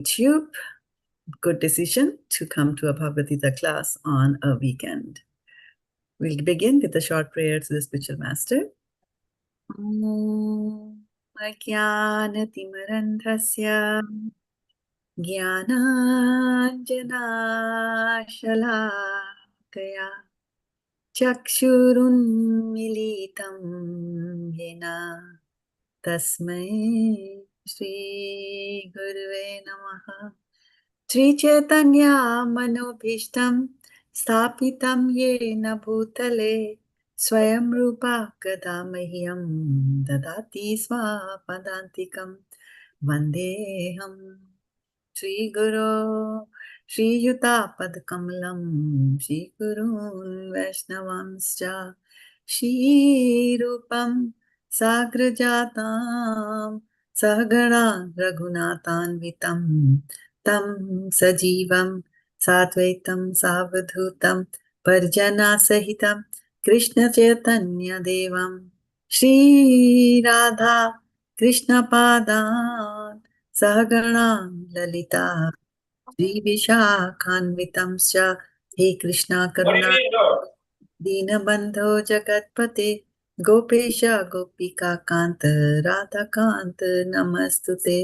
YouTube. Good decision to come to a Bhagavad Gita class on a weekend. We'll begin with a short prayer to the spiritual master. Om Ajnana-timirandhasya Jnananjana-shalakaya Chakshurunmilitam yena Tasmai Shri Guruve Namaha. Shri Chaitanya Manobhishtam Sthapitam Yena Bhutale Swayam Rupa Kadamahyam Dadati Swapadantikam Vandeham Shri Guru Shri Yuta Padkamalam Shri Gurun Vaishnavanscha Shri Rupam Sagrajatam Sahagana Raghunathanvitam Tam Sajivam Satvaitam Savadhutam Parjana Sahitam Krishna Chaitanya Devam Shri Radha Krishna Padan Sahagana Lalita Shri Vishakhanvitamscha He Krishna Karuna Dinabandho Jagatpate Gopesha Gopika Kanta Radha Kanta Namastute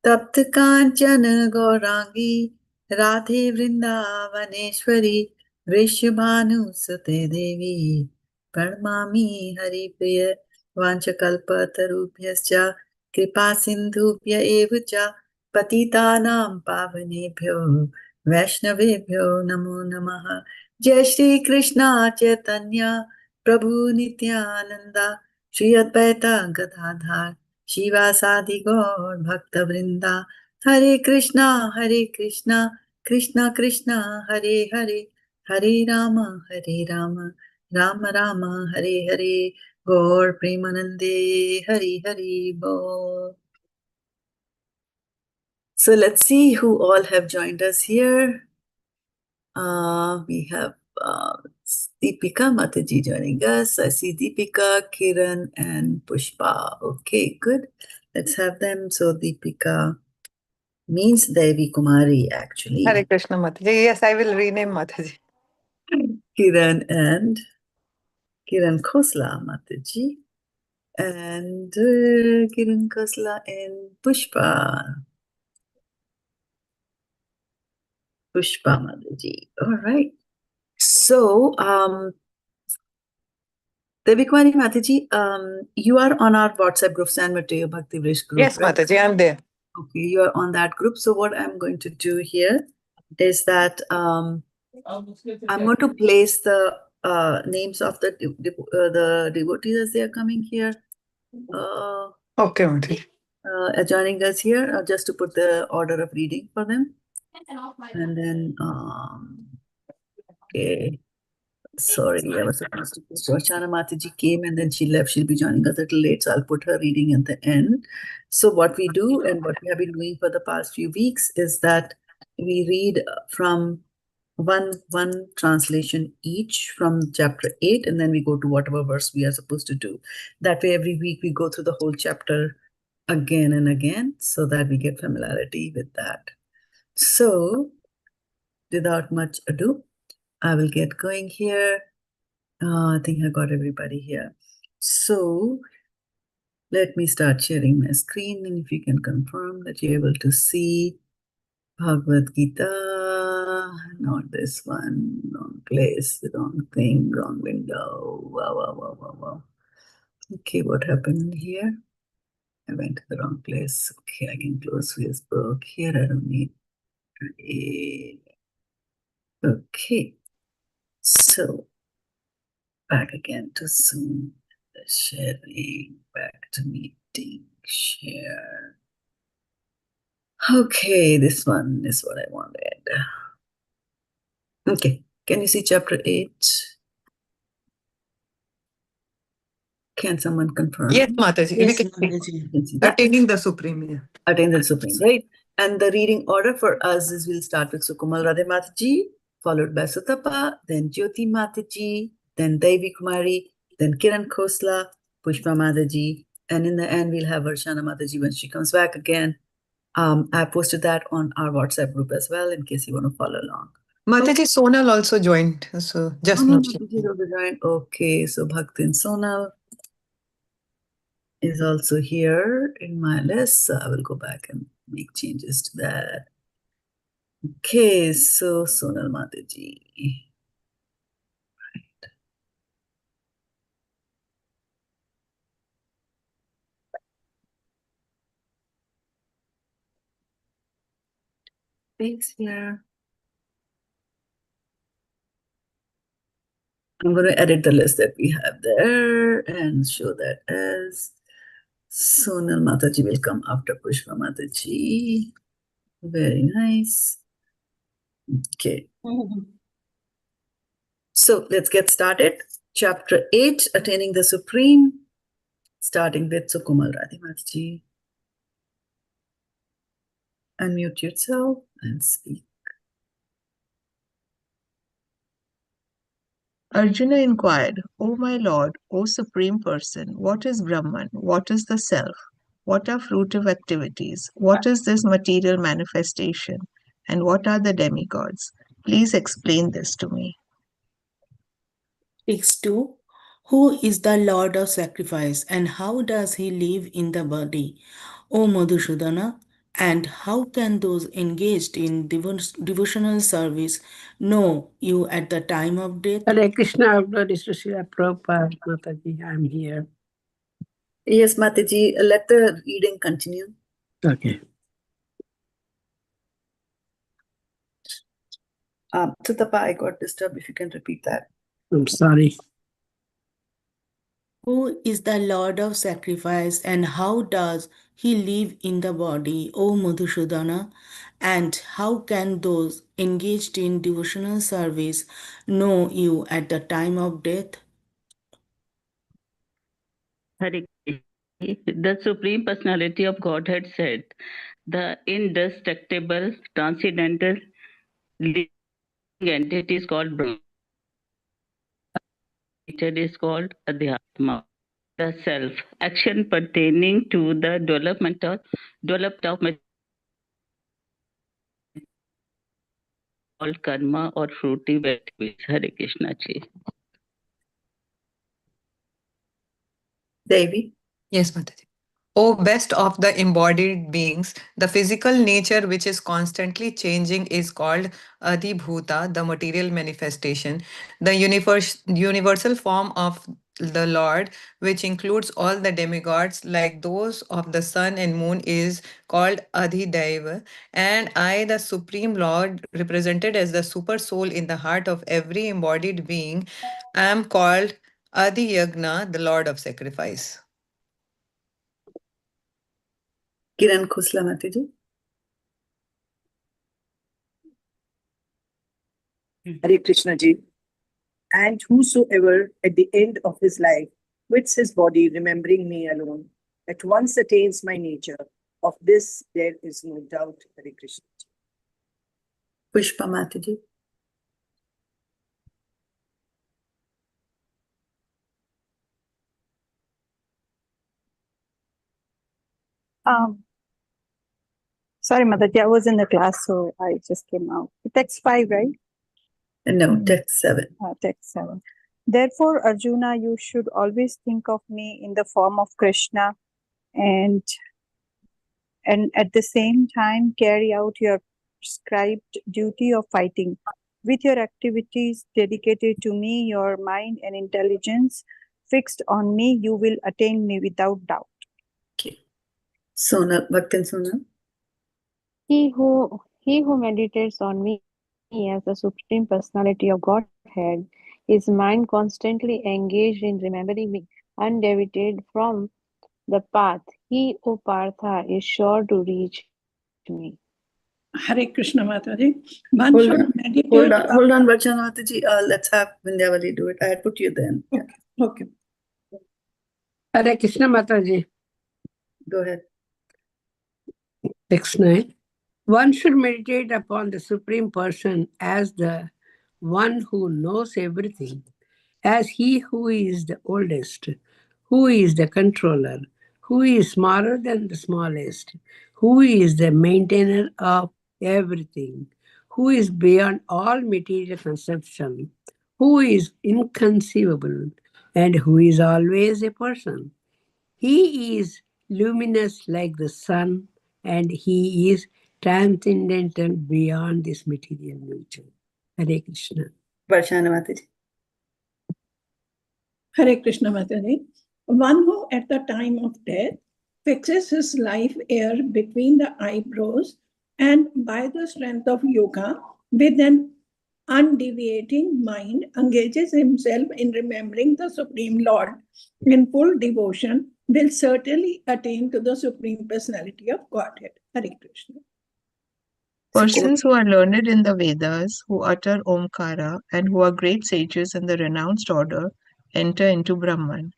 Tapta Kanchana Gaurangi Radhe Vrindavaneshwari Vrishabhanu Sute Devi Pranamami Haripriya Vanchakalpatarubhyascha Kripa Sindhubhya Evacha Patitanam Pavanebhyo Vaishnavebhyo Namo Namaha. Jai Shri Krishna Chaitanya Prabhu Nityananda Shri Advaita Gadadhar Shivasadi Gaur Bhakta Vrinda Hare Krishna Krishna Krishna Hare Hare Hare Rama Rama Rama Hare Hare Gaur Premanande Hare Hare Bol. So let's see who all have joined us here. We have Deepika Mataji joining us. I see Deepika, Kiran, and Pushpa. Okay, good. Let's have them. So Deepika means Devi Kumari, actually. Hare Krishna Mataji. Yes, I will rename Mataji. Kiran and Kiran Khosla Mataji. And Kiran Khosla and Pushpa. Pushpa Mataji. All right. So, Devi Kumari Mataji, you are on our WhatsApp group, San Mateo Bhakti Vrish group. Yes, right? Mataji, I'm there. Okay, you are on that group. So what I'm going to do here is that I'm going to place the names of the devotees as they are coming here. Okay, Mataji. Joining us here, just to put the order of reading for them. And then, okay. Sorry, I was supposed to put Shana Mataji came and then she left. She'll be joining us a little late, so I'll put her reading at the end. So what we do and what we have been doing for the past few weeks is that we read from one translation each from chapter 8, and then we go to whatever verse we are supposed to do. That way, every week we go through the whole chapter again and again so that we get familiarity with that. So, without much ado, I will get going here. I think I got everybody here. So let me start sharing my screen, and if you can confirm that you're able to see Bhagavad Gita, not this one, wrong place, wrong thing, wrong window. Wow. Okay, what happened here? I went to the wrong place. Okay, I can close Facebook. Here I don't need it. Okay. So, back again to Zoom, the sharing, back to meeting, share. Okay, this one is what I wanted. Okay, can you see chapter 8? Can someone confirm? Yes, Mataji. Yes, You Mataji. can attaining the Supreme. Yeah. Attaining the Supreme, right? And the reading order for us is we'll start with Sukumal Radhe Mataji, followed by Sutapa, then Jyoti Mataji, then Devi Kumari, then Kiran Khosla, Pushpa Mataji, and in the end we'll have Varshana Mataji when she comes back again. I posted that on our WhatsApp group as well in case you want to follow along. Mataji, Sonal also joined. So just joined. Okay, so Bhaktin Sonal is also here in my list. So I will go back and make changes to that. Okay, so Sonal Mataji. Right. Thanks here. I'm going to edit the list that we have there and show that as Sonal Mataji will come after Pushpa Mataji. Very nice. Okay. So let's get started. Chapter 8, Attaining the Supreme, starting with Sukumal Radhi Mataji. Unmute yourself and speak. Arjuna inquired, O my Lord, O Supreme Person, what is Brahman? What is the Self? What are fruitive activities? What is this material manifestation? And what are the demigods? Please explain this to me. Text 2. Who is the Lord of Sacrifice and how does he live in the body? O Madhusudana, and how can those engaged in devotional service know you at the time of death? Hare Krishna, Lord Srila Prabhupada, Mataji, I'm here. Yes, Mataji, let the reading continue. Okay. Sutapa, I got disturbed. If you can repeat that. I'm sorry. Who is the Lord of Sacrifice and how does he live in the body, O Madhusudana? And how can those engaged in devotional service know you at the time of death? Hare Krishna. The Supreme Personality of Godhead said, the indestructible, transcendental, living entity is called Brahma. Nature is called Adhyatma. The self, action pertaining to the development of called karma or fruitive activities. Hare Krishna ji. Devi. Yes, Mataji. O best of the embodied beings, the physical nature which is constantly changing is called Adhibhuta, the material manifestation. The universal form of the Lord, which includes all the demigods like those of the sun and moon, is called Adhidaiva. And I, the Supreme Lord, represented as the super soul in the heart of every embodied being, am called Adhiyagna, the Lord of Sacrifice. Kiran Khosla Mataji. Hare Krishna ji. And whosoever at the end of his life quits his body, remembering me alone, at once attains my nature. Of this there is no doubt. Hare Krishna ji. Pushpa Mataji. Sorry, Mataji, I was in the class, so I just came out. Text 5, right? No, text 7. Text 7. Therefore, Arjuna, you should always think of me in the form of Krishna and at the same time carry out your prescribed duty of fighting. With your activities dedicated to me, your mind and intelligence fixed on me, you will attain me without doubt. Okay. Sonal, Bhaktin Sonal. He who meditates on me as the Supreme Personality of Godhead, his mind constantly engaged in remembering me, undeviated from the path. He, O Partha, is sure to reach me. Hare Krishna Mataji. Hold on, Vachana Mataji. Let's have Vindhyavali do it. I had put you then. Okay. Hare Krishna Mataji. Go ahead. Text 9. One should meditate upon the Supreme Person as the one who knows everything, as he who is the oldest, who is the controller, who is smaller than the smallest, who is the maintainer of everything, who is beyond all material conception, who is inconceivable, and who is always a person. He is luminous like the sun, and he is transcendental beyond this material nature. Hare Krishna. Prayāṇa Mataji. Hare Krishna Mataji. One who at the time of death fixes his life air between the eyebrows and by the strength of yoga with an undeviating mind engages himself in remembering the Supreme Lord in full devotion will certainly attain to the Supreme Personality of Godhead. Hare Krishna. Persons who are learned in the Vedas, who utter Omkara, and who are great sages in the renounced order, enter into Brahman.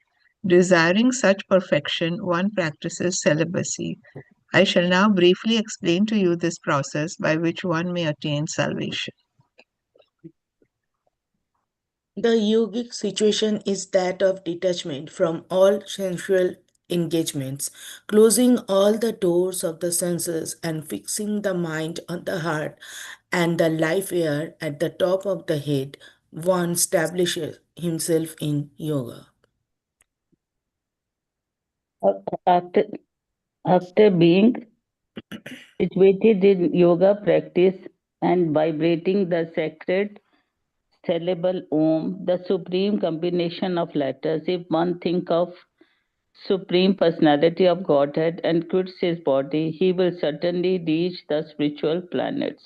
Desiring such perfection, one practices celibacy. I shall now briefly explain to you this process by which one may attain salvation. The yogic situation is that of detachment from all sensual engagements, closing all the doors of the senses and fixing the mind on the heart and the life air at the top of the head. One establishes himself in yoga. After being situated in yoga practice and vibrating the sacred syllable Om, the supreme combination of letters, if one think of Supreme Personality of Godhead and quits his body, he will certainly reach the spiritual planets.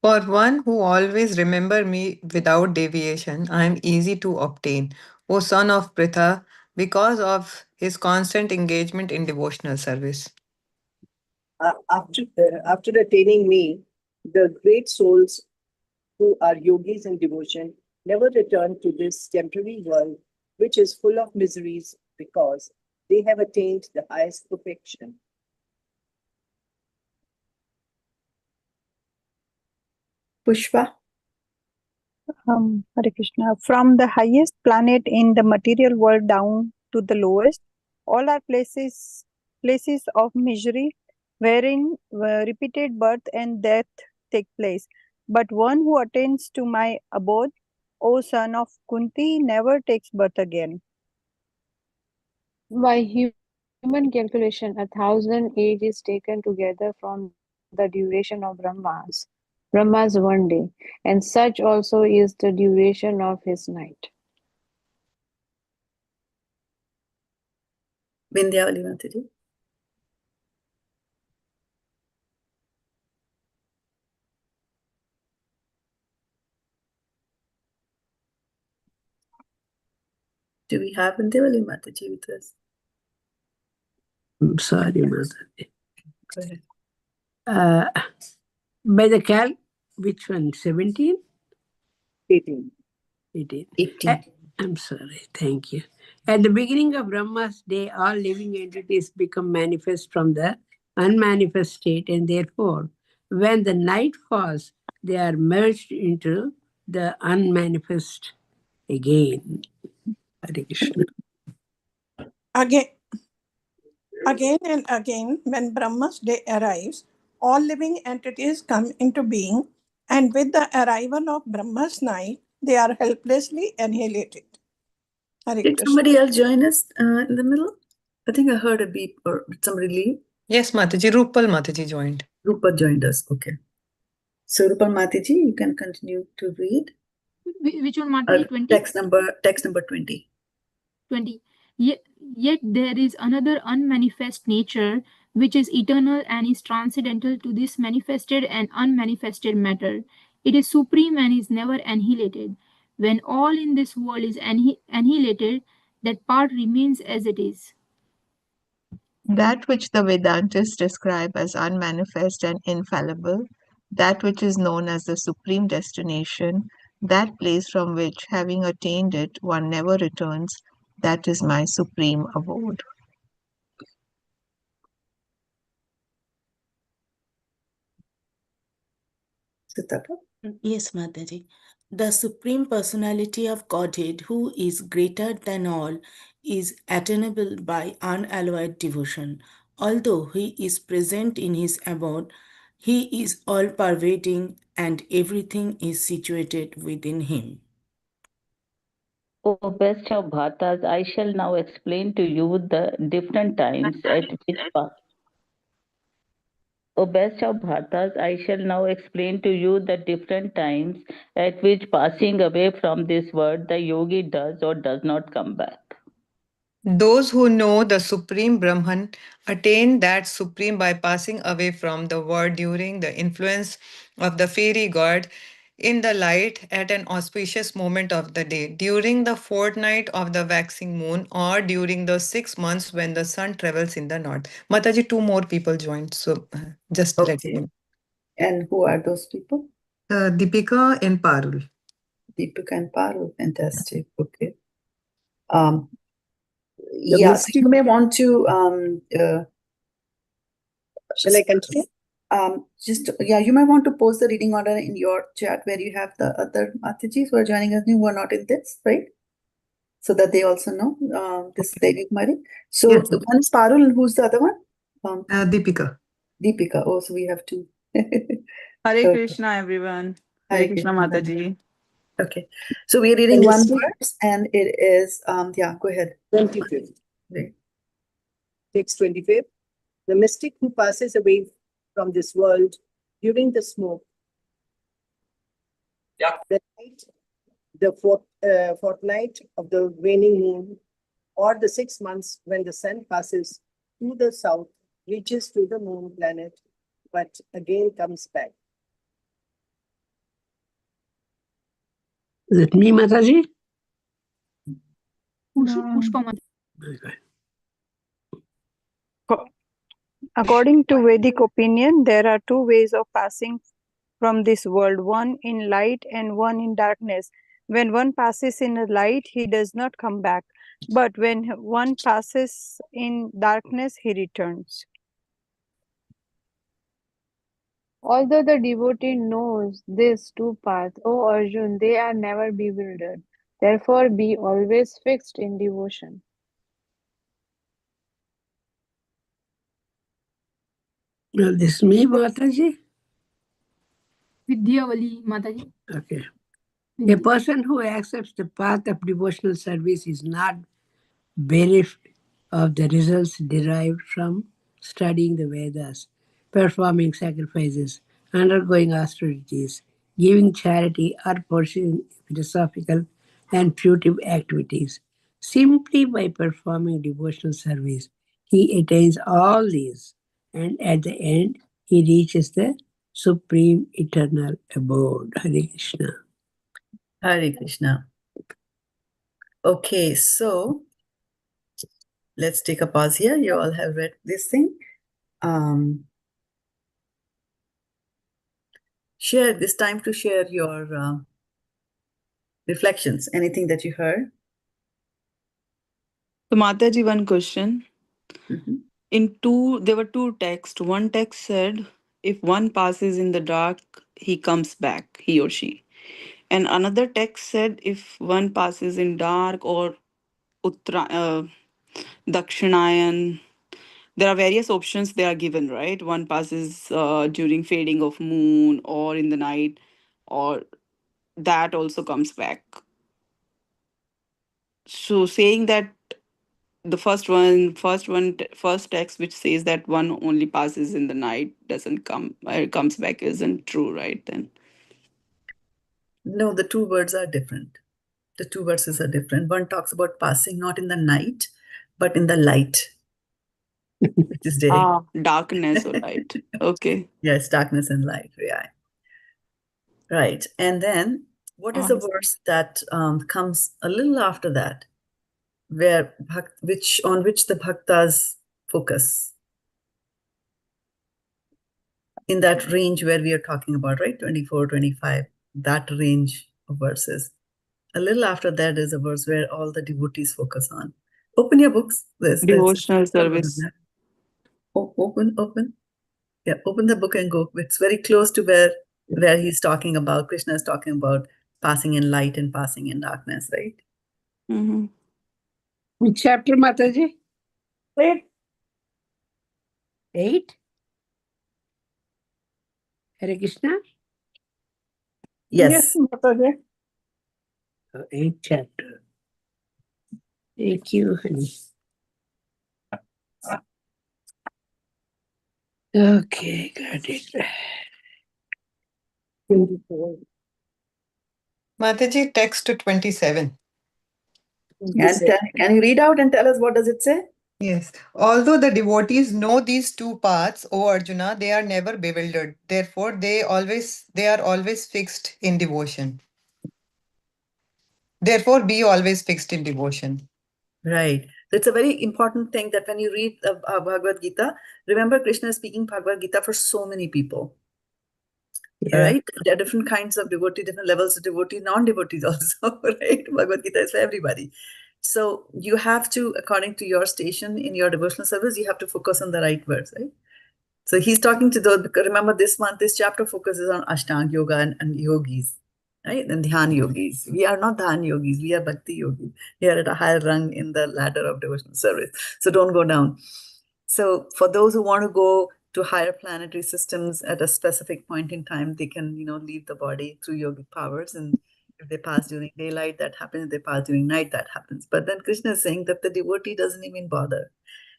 For one who always remember me without deviation, I am easy to obtain, O son of Pritha, because of his constant engagement in devotional service. After attaining me, the great souls who are yogis in devotion never return to this temporary world, which is full of miseries because they have attained the highest perfection. Pushpa. Hare Krishna. From the highest planet in the material world down to the lowest, all are places of misery, wherein repeated birth and death take place. But one who attains to my abode, O son of Kunti, never takes birth again. By human calculation, 1,000 age is taken together from the duration of Brahma's 1 day, and such also is the duration of his night. Vindhyavali Mataji. Do we have Vindhyavali Mataji with us? I'm sorry, Mataji. Go ahead. By the cal, which one? 17? 18. 18. 18. I'm sorry. Thank you. At the beginning of Brahma's day, all living entities become manifest from the unmanifest state, and therefore, when the night falls, they are merged into the unmanifest again. Hare Krishna. Again and again, when Brahma's day arrives, all living entities come into being, and with the arrival of Brahma's night, they are helplessly annihilated. Hare Did Krishna. somebody else join us in the middle? I think I heard a beep, or did somebody leave? Yes, Mataji, Rupal Mataji joined. Rupa joined us. Okay. So Rupal Mataji, you can continue to read. Which one, Mataji? 20? Text number 20. 20. Yet there is another unmanifest nature which is eternal and is transcendental to this manifested and unmanifested matter. It is supreme and is never annihilated. When all in this world is annihilated, that part remains as it is. That which the Vedantists describe as unmanifest and infallible, that which is known as the supreme destination, that place from which, having attained it, one never returns, that is my supreme abode. Sitapa. Yes, Mataji. The Supreme Personality of Godhead, who is greater than all, is attainable by unalloyed devotion. Although he is present in his abode, he is all-pervading and everything is situated within him. O best of bhatas, I shall now explain to you the different times at which O best of bhatas, I shall now explain to you the different times at which passing away from this world the yogi does or does not come back. Those who know the Supreme Brahman attain that Supreme by passing away from the world during the influence of the fairy god in the light at an auspicious moment of the day, during the fortnight of the waxing moon, or during the 6 months when the sun travels in the north. Mataji, 2 more people joined, so just let me Okay. know. And who are those people? Deepika and Parul. Deepika and Parul. Fantastic. Okay. The Yeah, so mystic- you may want to Shall I continue? You might want to post the reading order in your chat where you have the other Matajis who are joining us new who are not in this, right? So that they also know this Devi Kumari. So Yes. one is Parul and who's the other one? Deepika. Deepika. Oh, so we have two. Hare Okay. Krishna, everyone. Hare Hare Krishna, Krishna. Mataji. Okay. So we're reading one mystic- verse and it is, go ahead. 25th. Right. Text 25th. The mystic who passes away from this world during the smoke, the night, the fortnight of the waning moon, or the 6 months when the sun passes to the south, reaches to the moon planet, but again comes back. Is it me, Mataji? Pushpa Mataji. Okay. According to Vedic opinion, there are two ways of passing from this world, one in light and one in darkness. When one passes in the light, he does not come back. But when one passes in darkness, he returns. Although the devotee knows these two paths, O Arjun, they are never bewildered. Therefore, be always fixed in devotion. Well, this is me, Mataji? Vidyavali Mataji. Okay. A person who accepts the path of devotional service is not bereft of the results derived from studying the Vedas, performing sacrifices, undergoing austerities, giving charity, or pursuing philosophical and putative activities. Simply by performing devotional service, he attains all these, and at the end, he reaches the supreme eternal abode. Hare Krishna. Hare Krishna. Okay, so let's take a pause here. You all have read this thing. Share this time to share your reflections, anything that you heard. So, Mataji, one question. Mhm. There were two texts. One text said, if one passes in the dark, he comes back, he or she. And another text said, if one passes in dark or Dakshinayan, there are various options they are given, right? One passes during fading of moon or in the night, or that also comes back. So saying that the first text which says that one only passes in the night comes back isn't true, right? Then No, the two words are different. The two verses are different. One talks about passing not in the night, but in the light, which is day. darkness or light. Okay. Yes, darkness and light. Yeah. Right. And then what is the verse that comes a little after that, where on which the bhaktas focus? In that range where we are talking about, right? 24, 25, that range of verses. A little after that is a verse where all the devotees focus on. Open your books. Devotional service. Open. Yeah, open the book and go. It's very close to where he's talking about, Krishna is talking about passing in light and passing in darkness, right? Mm-hmm. Which chapter, Mataji? Wait. 8? Hare Krishna? Yes. Mataji. 8th chapter. Thank you, honey. Okay, got it. 24. Mataji, text to 27. And can you read out and tell us what does it say? Yes. Although the devotees know these two paths, O Arjuna, they are never bewildered. Therefore, they are always fixed in devotion. Therefore, be always fixed in devotion. Right. So it's a very important thing that when you read Bhagavad Gita, remember Krishna is speaking Bhagavad Gita for so many people. Yeah. Right? There are different kinds of devotee, different levels of devotee, non-devotees also, right? Bhagavad Gita is for everybody. So you have to, according to your station in your devotional service, you have to focus on the right words, right? So he's talking to those, because remember this month, this chapter focuses on Ashtanga Yoga and yogis, right? And Dhyan yogis. We are not Dhyan yogis, we are Bhakti yogis. We are at a higher rung in the ladder of devotional service. So don't go down. So for those who want to go to higher planetary systems at a specific point in time, they can, leave the body through yogic powers. And if they pass during daylight, that happens. If they pass during night, that happens. But then Krishna is saying that the devotee doesn't even bother.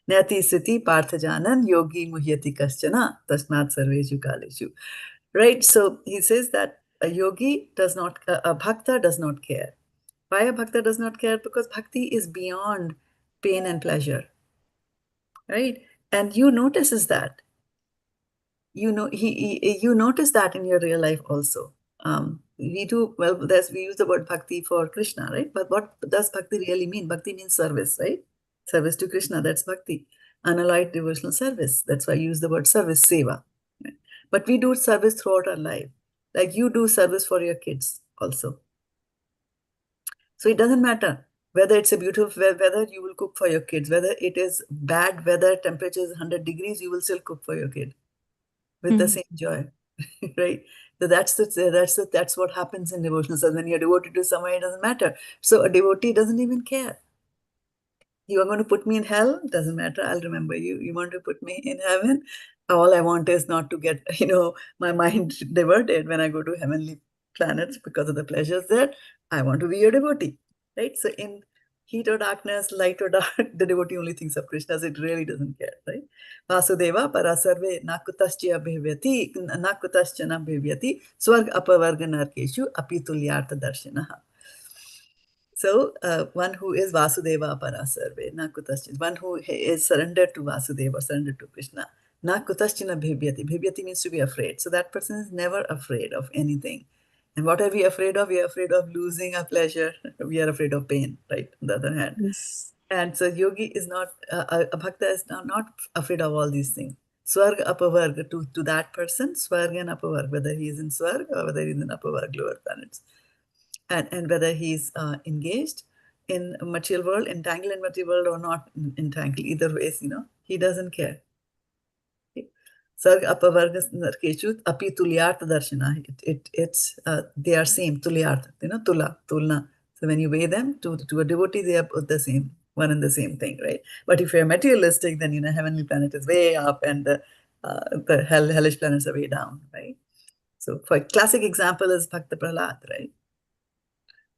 Nati siti parthajanan yogi muhyati kaschana tasmat sarveshu kaleshu. Right? So he says that a yogi does not, a bhakta does not care. Why a bhakta does not care? Because bhakti is beyond pain and pleasure. Right? And you notices that. You notice that in your real life also. We use the word bhakti for Krishna, right? But what does bhakti really mean? Bhakti means service, right? Service to Krishna, that's bhakti. Unalloyed devotional service. That's why I use the word service, seva. Right? But we do service throughout our life. Like you do service for your kids also. So it doesn't matter whether it's a beautiful weather, you will cook for your kids. Whether it is bad weather, temperature is 100 degrees, you will still cook for your kid with the same joy, right? So that's what happens in devotional service. When you're devoted to someone, it doesn't matter. So a devotee doesn't even care. You are going to put me in hell, doesn't matter. I'll remember you. You want to put me in heaven? All I want is not to get, my mind diverted when I go to heavenly planets because of the pleasures there. I want to be your devotee, right? So in heat or darkness, light or dark, the devotee only thinks of Krishna, so it really doesn't care, right? Vasudeva parasarve nakutascha bhivyati, nakutascha na bhivyati, swarg apavarga narkeshu apitulyartha darshanaha. So one who is Vasudeva Parasarve, na kutaschin, one who is surrendered to Vasudeva, surrendered to Krishna, na kutaschina bhivyati. Bhivyati means to be afraid. So that person is never afraid of anything. And what are we afraid of? We are afraid of losing our pleasure. We are afraid of pain, right? On the other hand. Yes. And so yogi is not, a bhakta is not afraid of all these things. Swarg apavarg to that person, swarg and apavarg, whether he is in swarg or whether he is in apavarg, lower planets. And whether he's engaged in material world, entangled in material world or not entangled, either ways, he doesn't care. Sarg apavarga narkeshu api tulyartha darshana. It's they are same, tulyartha, tulna. So when you weigh them to a devotee, they are both the same, one and the same thing, right? But if you're materialistic, then heavenly planet is way up and the hellish planets are way down, right? So for a classic example is Bhakta Prahlad, right?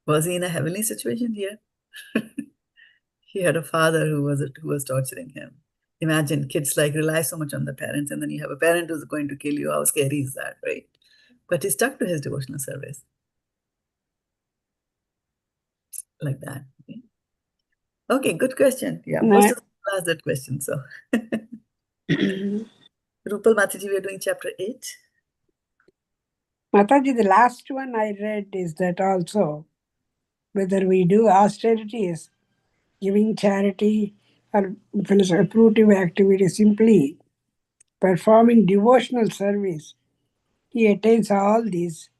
Was he in a heavenly situation here? He had a father who was torturing him. Imagine kids rely so much on the parents, and then you have a parent who's going to kill you. How scary is that, right? But he stuck to his devotional service. Like that. Okay, good question. Yeah, most of them ask that question. So Rupal Mataji, we are doing chapter 8. Mataji, the last one I read is that also whether we do austerities, giving charity, or fruitive activity, simply performing devotional service, he attains all these,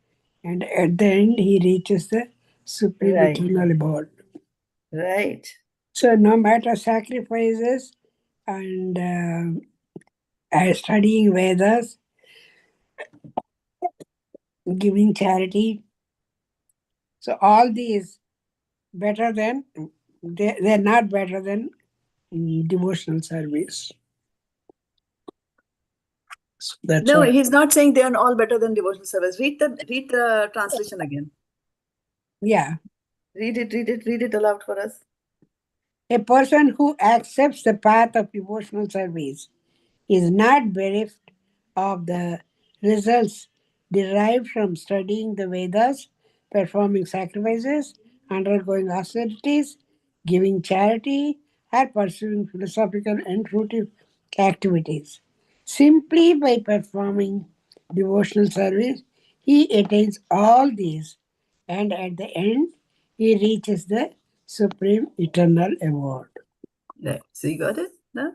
and at the end he reaches the supreme eternal abode. Right. So no matter sacrifices and studying Vedas, giving charity, so all these they're not better than devotional service. That's No, what. he's not saying they are all better than devotional service. Read the translation again. Yeah. Read it aloud for us. A person who accepts the path of devotional service is not bereft of the results derived from studying the Vedas, performing sacrifices, undergoing austerities, giving charity, or pursuing philosophical and fruitive activities. Simply by performing devotional service, he attains all these, and at the end, he reaches the supreme eternal award. Right. So you got it? No?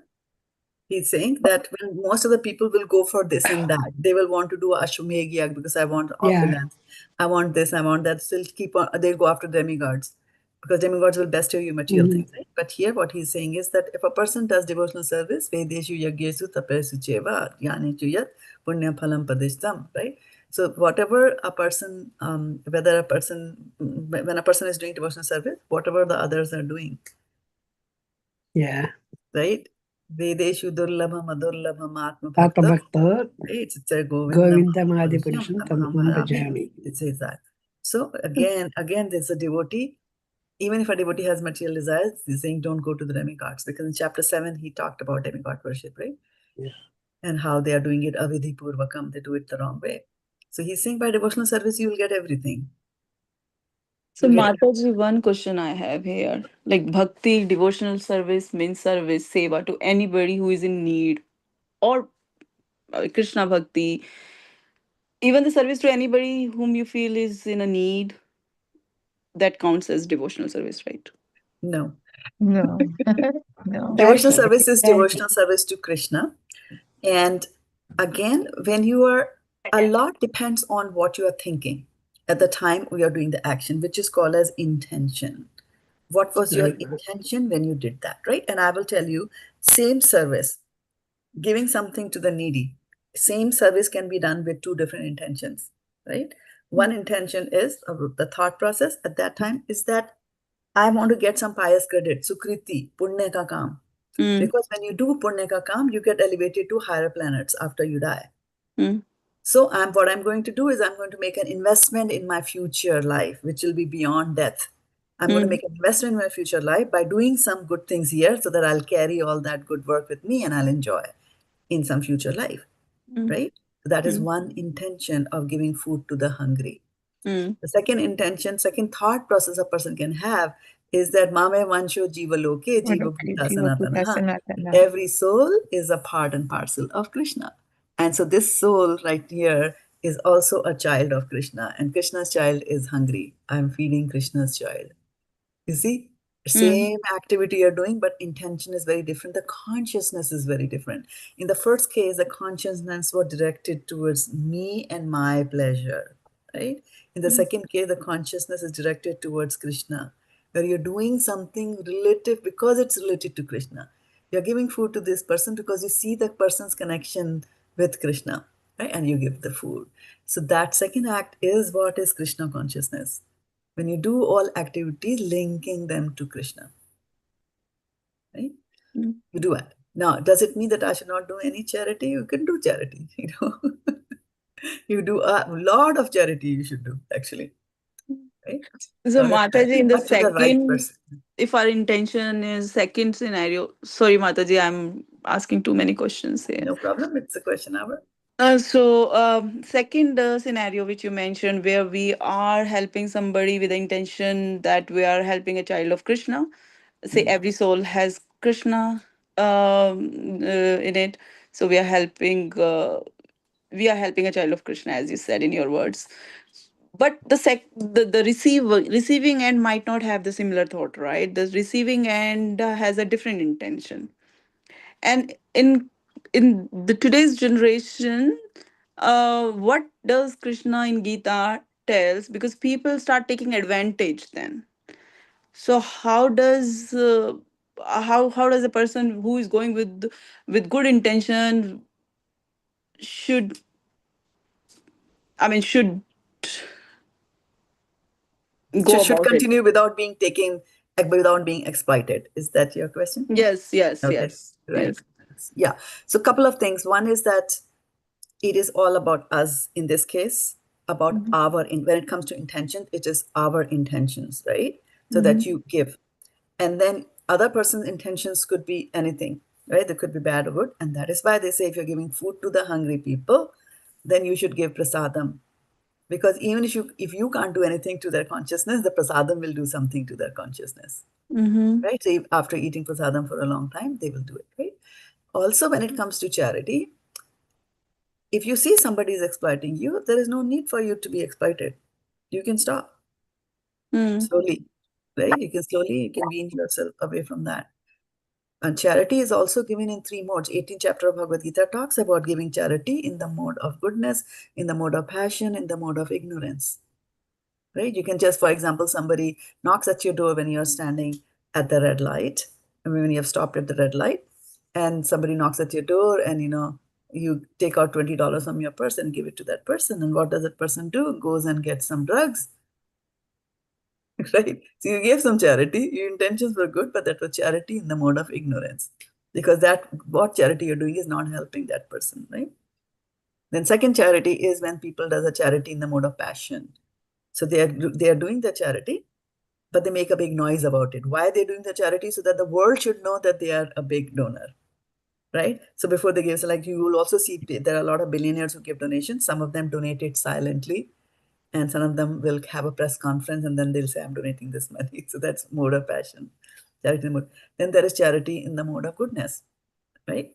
He's saying that when most of the people will go for this and that, they will want to do Ashwamedh Yag because I want Yeah. opulence. I want this, I want that. Still keep on, they'll go after demigods because demigods will bestow you material things. Right? But here what he's saying is that if a person does devotional service, Vedeshu Yagyesu Tapesu Cheva Jnanechu Yat Punya Phalam Padishtam, right? So whatever a person, when a person is doing devotional service, whatever the others are doing, Yeah. right? Vedeshu durlabham adurlabham atma Atma bhakta. Bhakta, It's a Govindam Adi puruṣam Puruṣam tamaham Tamaham bhajami. Bhajami. It says that. So again, there's a devotee. Even if a devotee has material desires, he's saying don't go to the demigods, because in chapter 7 he talked about demigod worship, right? Yeah. And how they are doing it avidhi purvakam, they do it the wrong way. So he's saying by devotional service you will get everything. So, You get Mataji, one question I have here. Like bhakti, devotional service means service, seva to anybody who is in need, or Krishna bhakti, even the service to anybody whom you feel is in a need, that counts as devotional service, right? no. No. No. Devotional Charity. service is Charity. devotional service to Krishna. And again, when you are, a lot depends on what you are thinking at the time we are doing the action, which is called as intention. What was your intention when you did that, right? And I will tell you, same service, giving something to the needy, same service can be done with two different intentions, right? One intention is the thought process at that time is that I want to get some pious credit, sukriti, punya ka kaam. Because when you do punya ka kaam, you get elevated to higher planets after you die. So what I'm going to do is I'm going to make an investment in my future life, which will be beyond death. I'm going to make an investment in my future life by doing some good things here so that I'll carry all that good work with me and I'll enjoy in some future life, right? So that is one intention of giving food to the hungry. The second intention, second thought process a person can have is that Mame Vansho Jiva Loke Jiva Bhuta Sanatana. Every soul is a part and parcel of Krishna. And so this soul right here is also a child of Krishna. And Krishna's child is hungry. I'm feeding Krishna's child. You see? Same activity you're doing, but intention is very different. The consciousness is very different. In the first case, the consciousness was directed towards me and my pleasure, right? In the second case, the consciousness is directed towards Krishna, where you're doing something relative because it's related to Krishna. You're giving food to this person because you see the person's connection with Krishna, right? And you give the food. So that second act is what is Krishna consciousness. When you do all activities linking them to Krishna, right? You do it. Now, does it mean that I should not do any charity? You can do charity, you know. You do a lot of charity you should do, actually. Right? So, Mataji, in the But to the right second, person. if our intention is second scenario, sorry, Mataji, I'm asking too many questions here. No problem. It's a question hour. Second scenario which you mentioned, where we are helping somebody with the intention that we are helping a child of Krishna. Say every soul has Krishna in it, so we are helping a child of Krishna, as you said in your words. But the receiving end might not have the similar thought, right? The receiving end has a different intention. And in the today's generation, what does Krishna in Gita tells? Because people start taking advantage then. So how does a person who is going with good intention should should go Should about it? continue without being taken, without being exploited. Is that your question? Yes, Okay. yes. Right. Yeah. So a couple of things. One is that it is all about us in this case, about when it comes to intention, it is our intentions, right? So that you give. And then other person's intentions could be anything, right? They could be bad or good. And that is why they say if you're giving food to the hungry people, then you should give prasadam. Because even if you can't do anything to their consciousness, the prasadam will do something to their consciousness, right? So after eating prasadam for a long time, they will do it, right? Also, when it comes to charity, if you see somebody is exploiting you, there is no need for you to be exploited. You can stop slowly, right? You can wean yourself away from that. And charity is also given in 3 modes. 18th chapter of Bhagavad Gita talks about giving charity in the mode of goodness, in the mode of passion, in the mode of ignorance, right? You can just, for example, somebody knocks at your door when you're standing at the red light, I mean, when you have stopped at the red light, and somebody knocks at your door and, you take out $20 from your purse and give it to that person. And what does that person do? Goes and gets some drugs, right? So you gave some charity, your intentions were good, but that was charity in the mode of ignorance, because what charity you're doing is not helping that person, right? Then second charity is when people does a charity in the mode of passion. So they are doing the charity, but they make a big noise about it. Why they're doing the charity? So that the world should know that they are a big donor, right? So before they give, so like you will also see there are a lot of billionaires who give donations. Some of them donate it silently, and some of them will have a press conference and then they'll say, I'm donating this money. So that's mode of passion, charity mode. Then there is charity in the mode of goodness, right?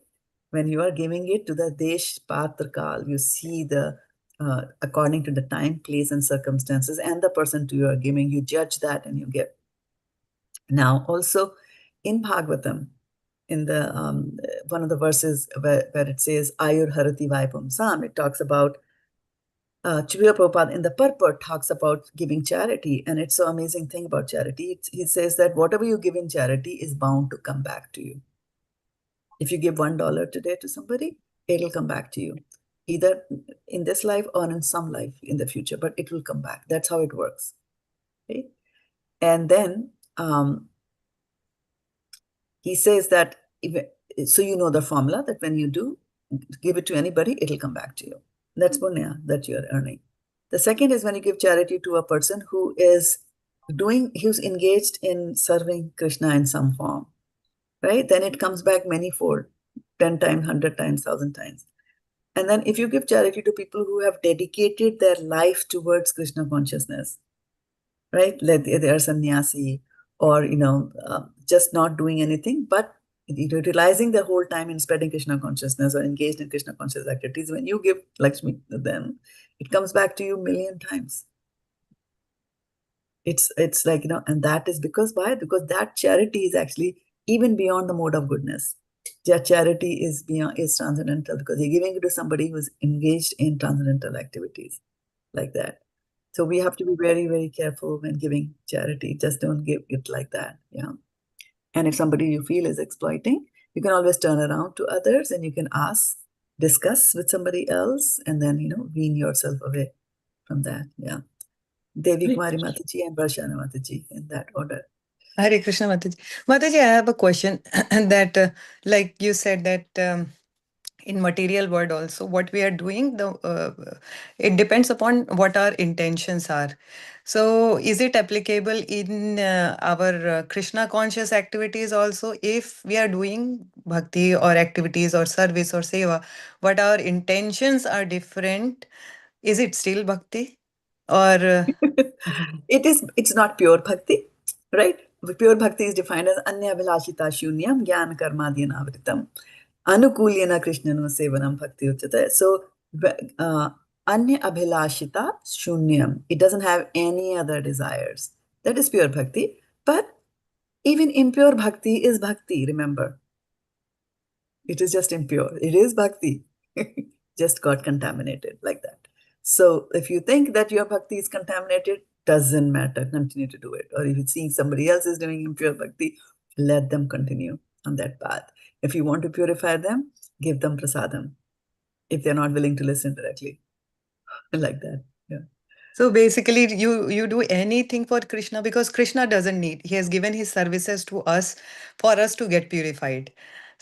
When you are giving it to the desh, patra, kal, you see according to the time, place, and circumstances, and the person to you are giving, you judge that and you give. Now, also in Bhagavatam, in the one of the verses where it says Ayur Harati Vaipam Sam, it talks about Srila Prabhupada in the purport talks about giving charity, and it's so amazing thing about charity. He says that whatever you give in charity is bound to come back to you. If you give $1 today to somebody, it'll come back to you, either in this life or in some life in the future, but it will come back. That's how it works. Okay? And then he says that, so you know the formula that when you do give it to anybody, it'll come back to you. That's punya that you're earning. The second is when you give charity to a person who's engaged in serving Krishna in some form, right? Then it comes back manyfold, 10 times, 100 times, 1,000 times. And then if you give charity to people who have dedicated their life towards Krishna consciousness, right? Like they are sannyasi or, just not doing anything, but utilizing their whole time in spreading Krishna consciousness or engaged in Krishna conscious activities. When you give Lakshmi to them, it comes back to you 1,000,000 times. It's like, and that is because why? Because that charity is actually even beyond the mode of goodness. That charity is transcendental, because you're giving it to somebody who's engaged in transcendental activities like that. So we have to be very, very careful when giving charity. Just don't give it like that. Yeah. And if somebody you feel is exploiting, you can always turn around to others and you can discuss with somebody else, and then, wean yourself away from that. Yeah. Devi Kumari Mataji and Varshana Mataji, in that order. Hare Krishna Mataji. Mataji, I have a question that, like you said that in material world also, what we are doing, it depends upon what our intentions are. So is it applicable in our Krishna conscious activities also? If we are doing bhakti or activities or service or seva, but our intentions are different, is it still bhakti? Or it's not pure bhakti, right? Pure bhakti is defined as anya vilashita shunyam jnana karmadhyana anukulyana krishnano sevanam bhakti uchyate. So anya abhilashita shunyam, it doesn't have any other desires. That is pure bhakti. But even impure bhakti is bhakti, remember. It is just impure. It is bhakti. Just got contaminated like that. So if you think that your bhakti is contaminated, doesn't matter, continue to do it. Or if you're seeing somebody else is doing impure bhakti, let them continue on that path. If you want to purify them, give them prasadam, if they're not willing to listen directly. Like that. Yeah. So basically you do anything for Krishna because Krishna doesn't need. He has given his services to us for us to get purified.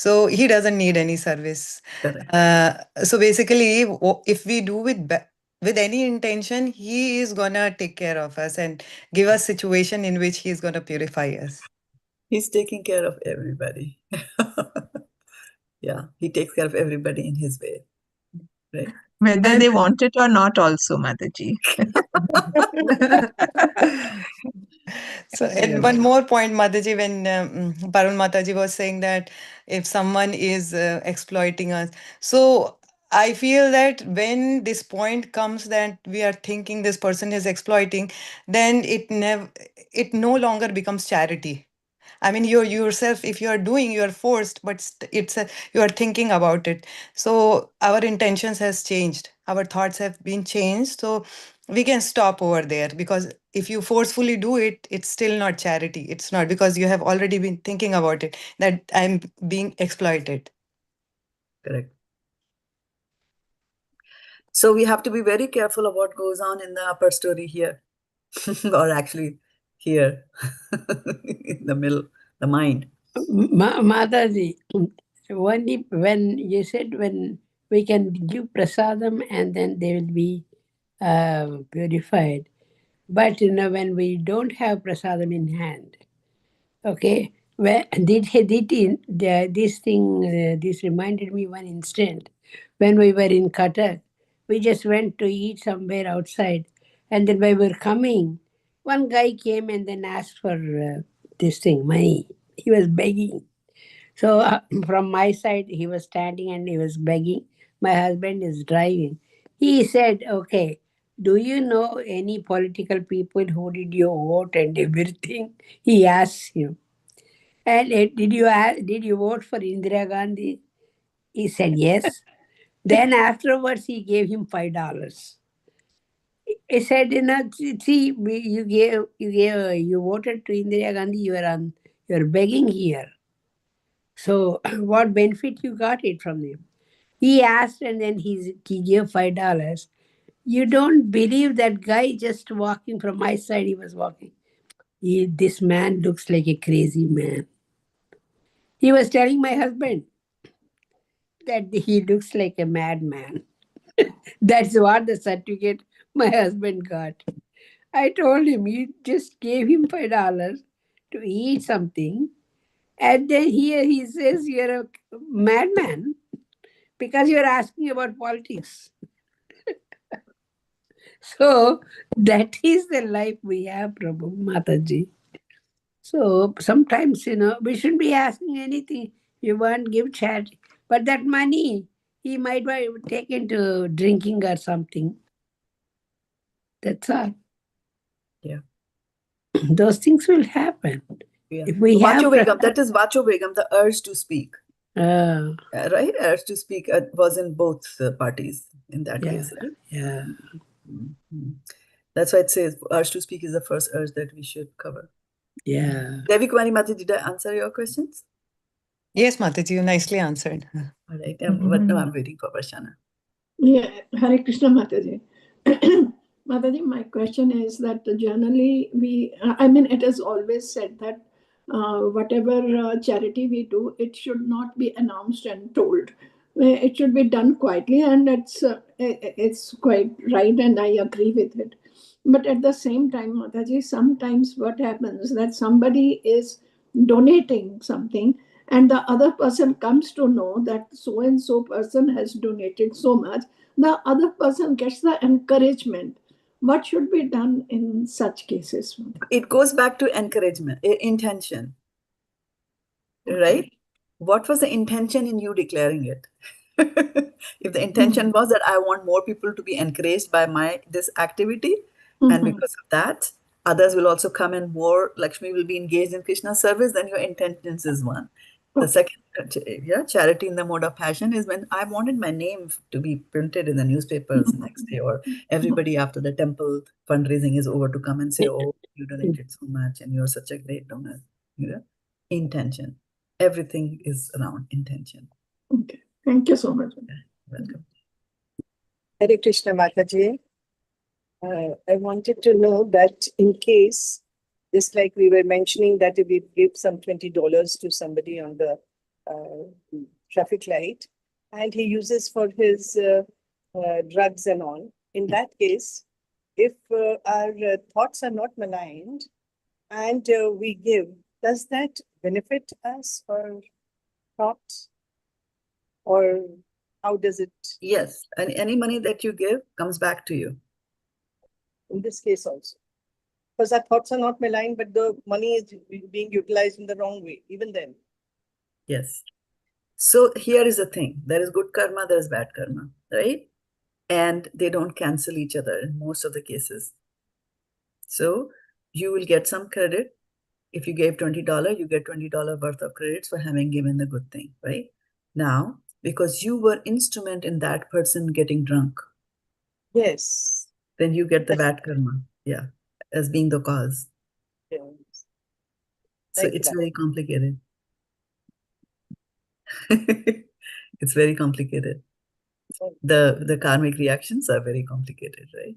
So he doesn't need any service. So basically, if we do with any intention, he is gonna take care of us and give us situation in which he is gonna purify us. He's taking care of everybody. Yeah, he takes care of everybody in his way. Right. Whether they want it or not also, Mataji. So, and one more point, Mataji, when Parul Mataji was saying that if someone is exploiting us, so I feel that when this point comes that we are thinking this person is exploiting, then it no longer becomes charity. I mean, you yourself, if you are doing, you are forced, but you are thinking about it. So our intentions has changed. Our thoughts have been changed. So we can stop over there, because if you forcefully do it, it's still not charity. It's not, because you have already been thinking about it, that I'm being exploited. Correct. So we have to be very careful of what goes on in the upper story here, or actually here, in the middle, the mind. Mataji, only when you said when we can give prasadam and then they will be purified. But when we don't have prasadam in hand, okay, this reminded me one instant. When we were in Qatar, we just went to eat somewhere outside, and then when we were coming, one guy came and then asked for money. He was begging. So from my side, he was standing and he was begging. My husband is driving. He said, okay, do you know any political people who did your vote and everything? He asked him. And did you vote for Indira Gandhi? He said yes. Then afterwards, he gave him $5. He said, see, you voted to Indira Gandhi. You're begging here. So what benefit you got it from him? He asked and then he gave $5. You don't believe that guy just walking from my side, he was walking. This man looks like a crazy man. He was telling my husband that he looks like a madman. That's what the certificate my husband got. I told him, you just gave him $5 to eat something, and then here he says you're a madman because you're asking about politics. So that is the life we have, Prabhu Mataji. So sometimes, we shouldn't be asking anything. You want give charity. But that money, he might take into drinking or something. That's all. Yeah. Those things will happen. Yeah. If we Vacho have... Begum, that is Vacho Begum, the urge to speak. Right? Urge to speak was in both parties in that case. Right? Yeah. Mm-hmm. That's why it says urge to speak is the first urge that we should cover. Yeah. Devi Kumari Mataji, did I answer your questions? Yes, Mataji, you nicely answered. All right. But no, I'm waiting for Varshana. Yeah, Hare Krishna Mataji. Mataji, my question is that generally it is always said that whatever charity we do, it should not be announced and told. It should be done quietly, and it's quite right, and I agree with it. But at the same time, Mataji, sometimes what happens that somebody is donating something, and the other person comes to know that so-and-so person has donated so much, the other person gets the encouragement. What should be done in such cases? It goes back to encouragement, intention, right? What was the intention in you declaring it? If the intention was that I want more people to be encouraged by this activity, and because of that, others will also come and more Lakshmi will be engaged in Krishna's service, then your intentions is one. The second, charity in the mode of passion is when I wanted my name to be printed in the newspapers next day, or everybody after the temple fundraising is over to come and say, oh, you donated so much and you're such a great donor. Intention. Everything is around intention. Okay. Thank you so much. Welcome. Hare Krishna Mataji. I wanted to know that in case, just like we were mentioning that if we give some $20 to somebody on the traffic light, and he uses for his drugs and all. In that case, if our thoughts are not maligned and we give, does that benefit us or not? Or how does it? Yes, and any money that you give comes back to you. In this case also. Because our thoughts are not maligned, but the money is being utilized in the wrong way, even then. Yes. So here is the thing. There is good karma, there is bad karma, right? And they don't cancel each other in most of the cases. So you will get some credit. If you gave $20, you get $20 worth of credits for having given the good thing, right? Now, because you were instrument in that person getting drunk. Yes. Then you get the bad karma, yeah, as being the cause. Yes. So it's very complicated. It's very complicated. The karmic reactions are very complicated, right?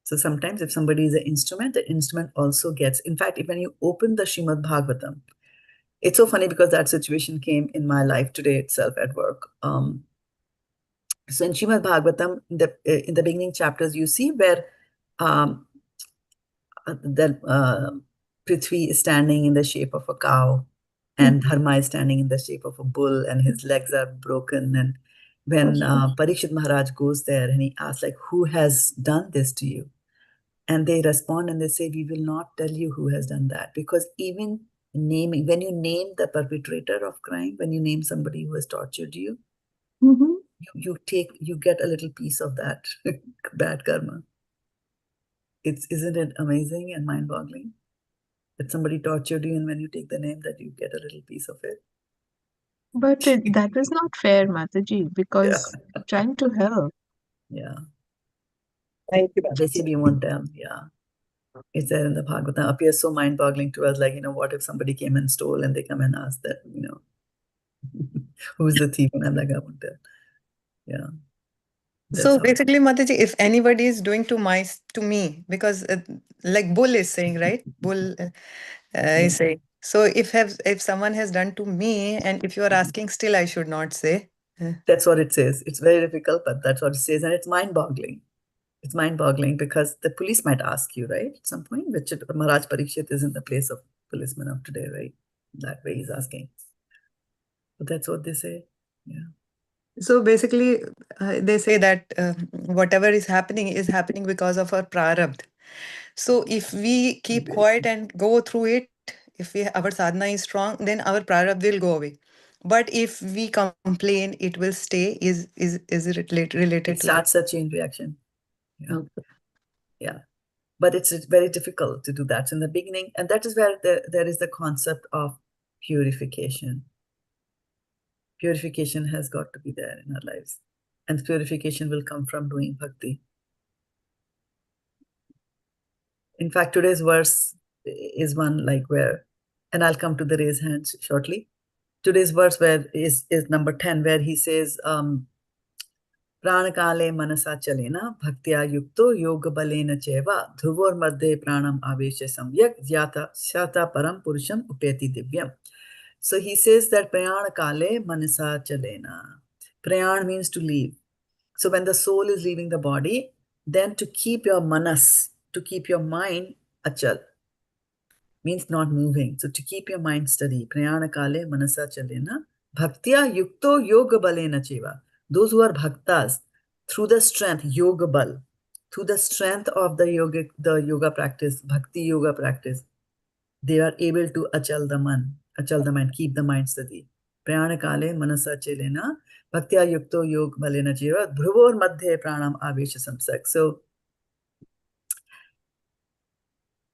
So sometimes if somebody is an instrument, the instrument also gets, in fact, when you open the Srimad Bhagavatam, it's so funny because that situation came in my life today itself at work. So in Srimad Bhagavatam, in the beginning chapters, you see where Prithvi is standing in the shape of a cow, and Dharma is standing in the shape of a bull, and his legs are broken. And when Parikshit Maharaj goes there and he asks, like, who has done this to you? And they respond and they say, we will not tell you who has done that, because even naming, when you name the perpetrator of crime, when you name somebody who has tortured you, you get a little piece of that bad karma. Isn't it amazing and mind-boggling that somebody tortured you, and when you take the name, that you get a little piece of it? But that is not fair, Mataji, because trying to help. Yeah. Thank you, They say we won't tell. Yeah. It's there in the Bhagavatam. Appears so mind-boggling to us. Like, what if somebody came and stole and they come and ask that, who's the thief? And I'm like, I won't tell. Yeah. So basically, Mataji, if anybody is doing to me, because like Bull is saying, right? Bull is saying. So if someone has done to me, and if you are asking, still I should not say. That's what it says. It's very difficult, but that's what it says, and it's mind-boggling. It's mind-boggling because the police might ask you, right, at some point, which Maharaj Parikshit is in the place of policeman of today, right? That way he's asking. But that's what they say. Yeah. So basically, they say that whatever is happening because of our prarabdha. So if we keep quiet and go through it, if our sadhana is strong, then our prarabdha will go away. But if we complain, it will stay. Is it related it starts a chain reaction. Yeah. Okay. Yeah. But it's very difficult to do that in the beginning. And that is where there is the concept of purification. Purification has got to be there in our lives. And purification will come from doing bhakti. In fact, today's verse is one like where, and I'll come to the raise hands shortly. Today's verse is number 10, where he says, prāṇa-kāle manasācalena bhaktyā yukto yoga-balena caiva bhruvor madhye prāṇam āveśya samyak param puruṣam upaiti divyam. So he says that prayāṇa-kāle manasācalena. Prayāṇ means to leave. So when the soul is leaving the body, then to keep your manas, to keep your mind achal, means not moving. So to keep your mind steady, prayāṇa-kāle manasācalena bhaktyā yukto yoga-balena caiva. Those who are bhaktas, through the strength, yoga bal, through the strength of the yoga practice, bhakti yoga practice, they are able to achal the mind, keep the mind steady. Prayāṇa-kāle manasācalena bhaktyā yukto yoga-balena caiva bhruvor madhye param āveśya samyak. So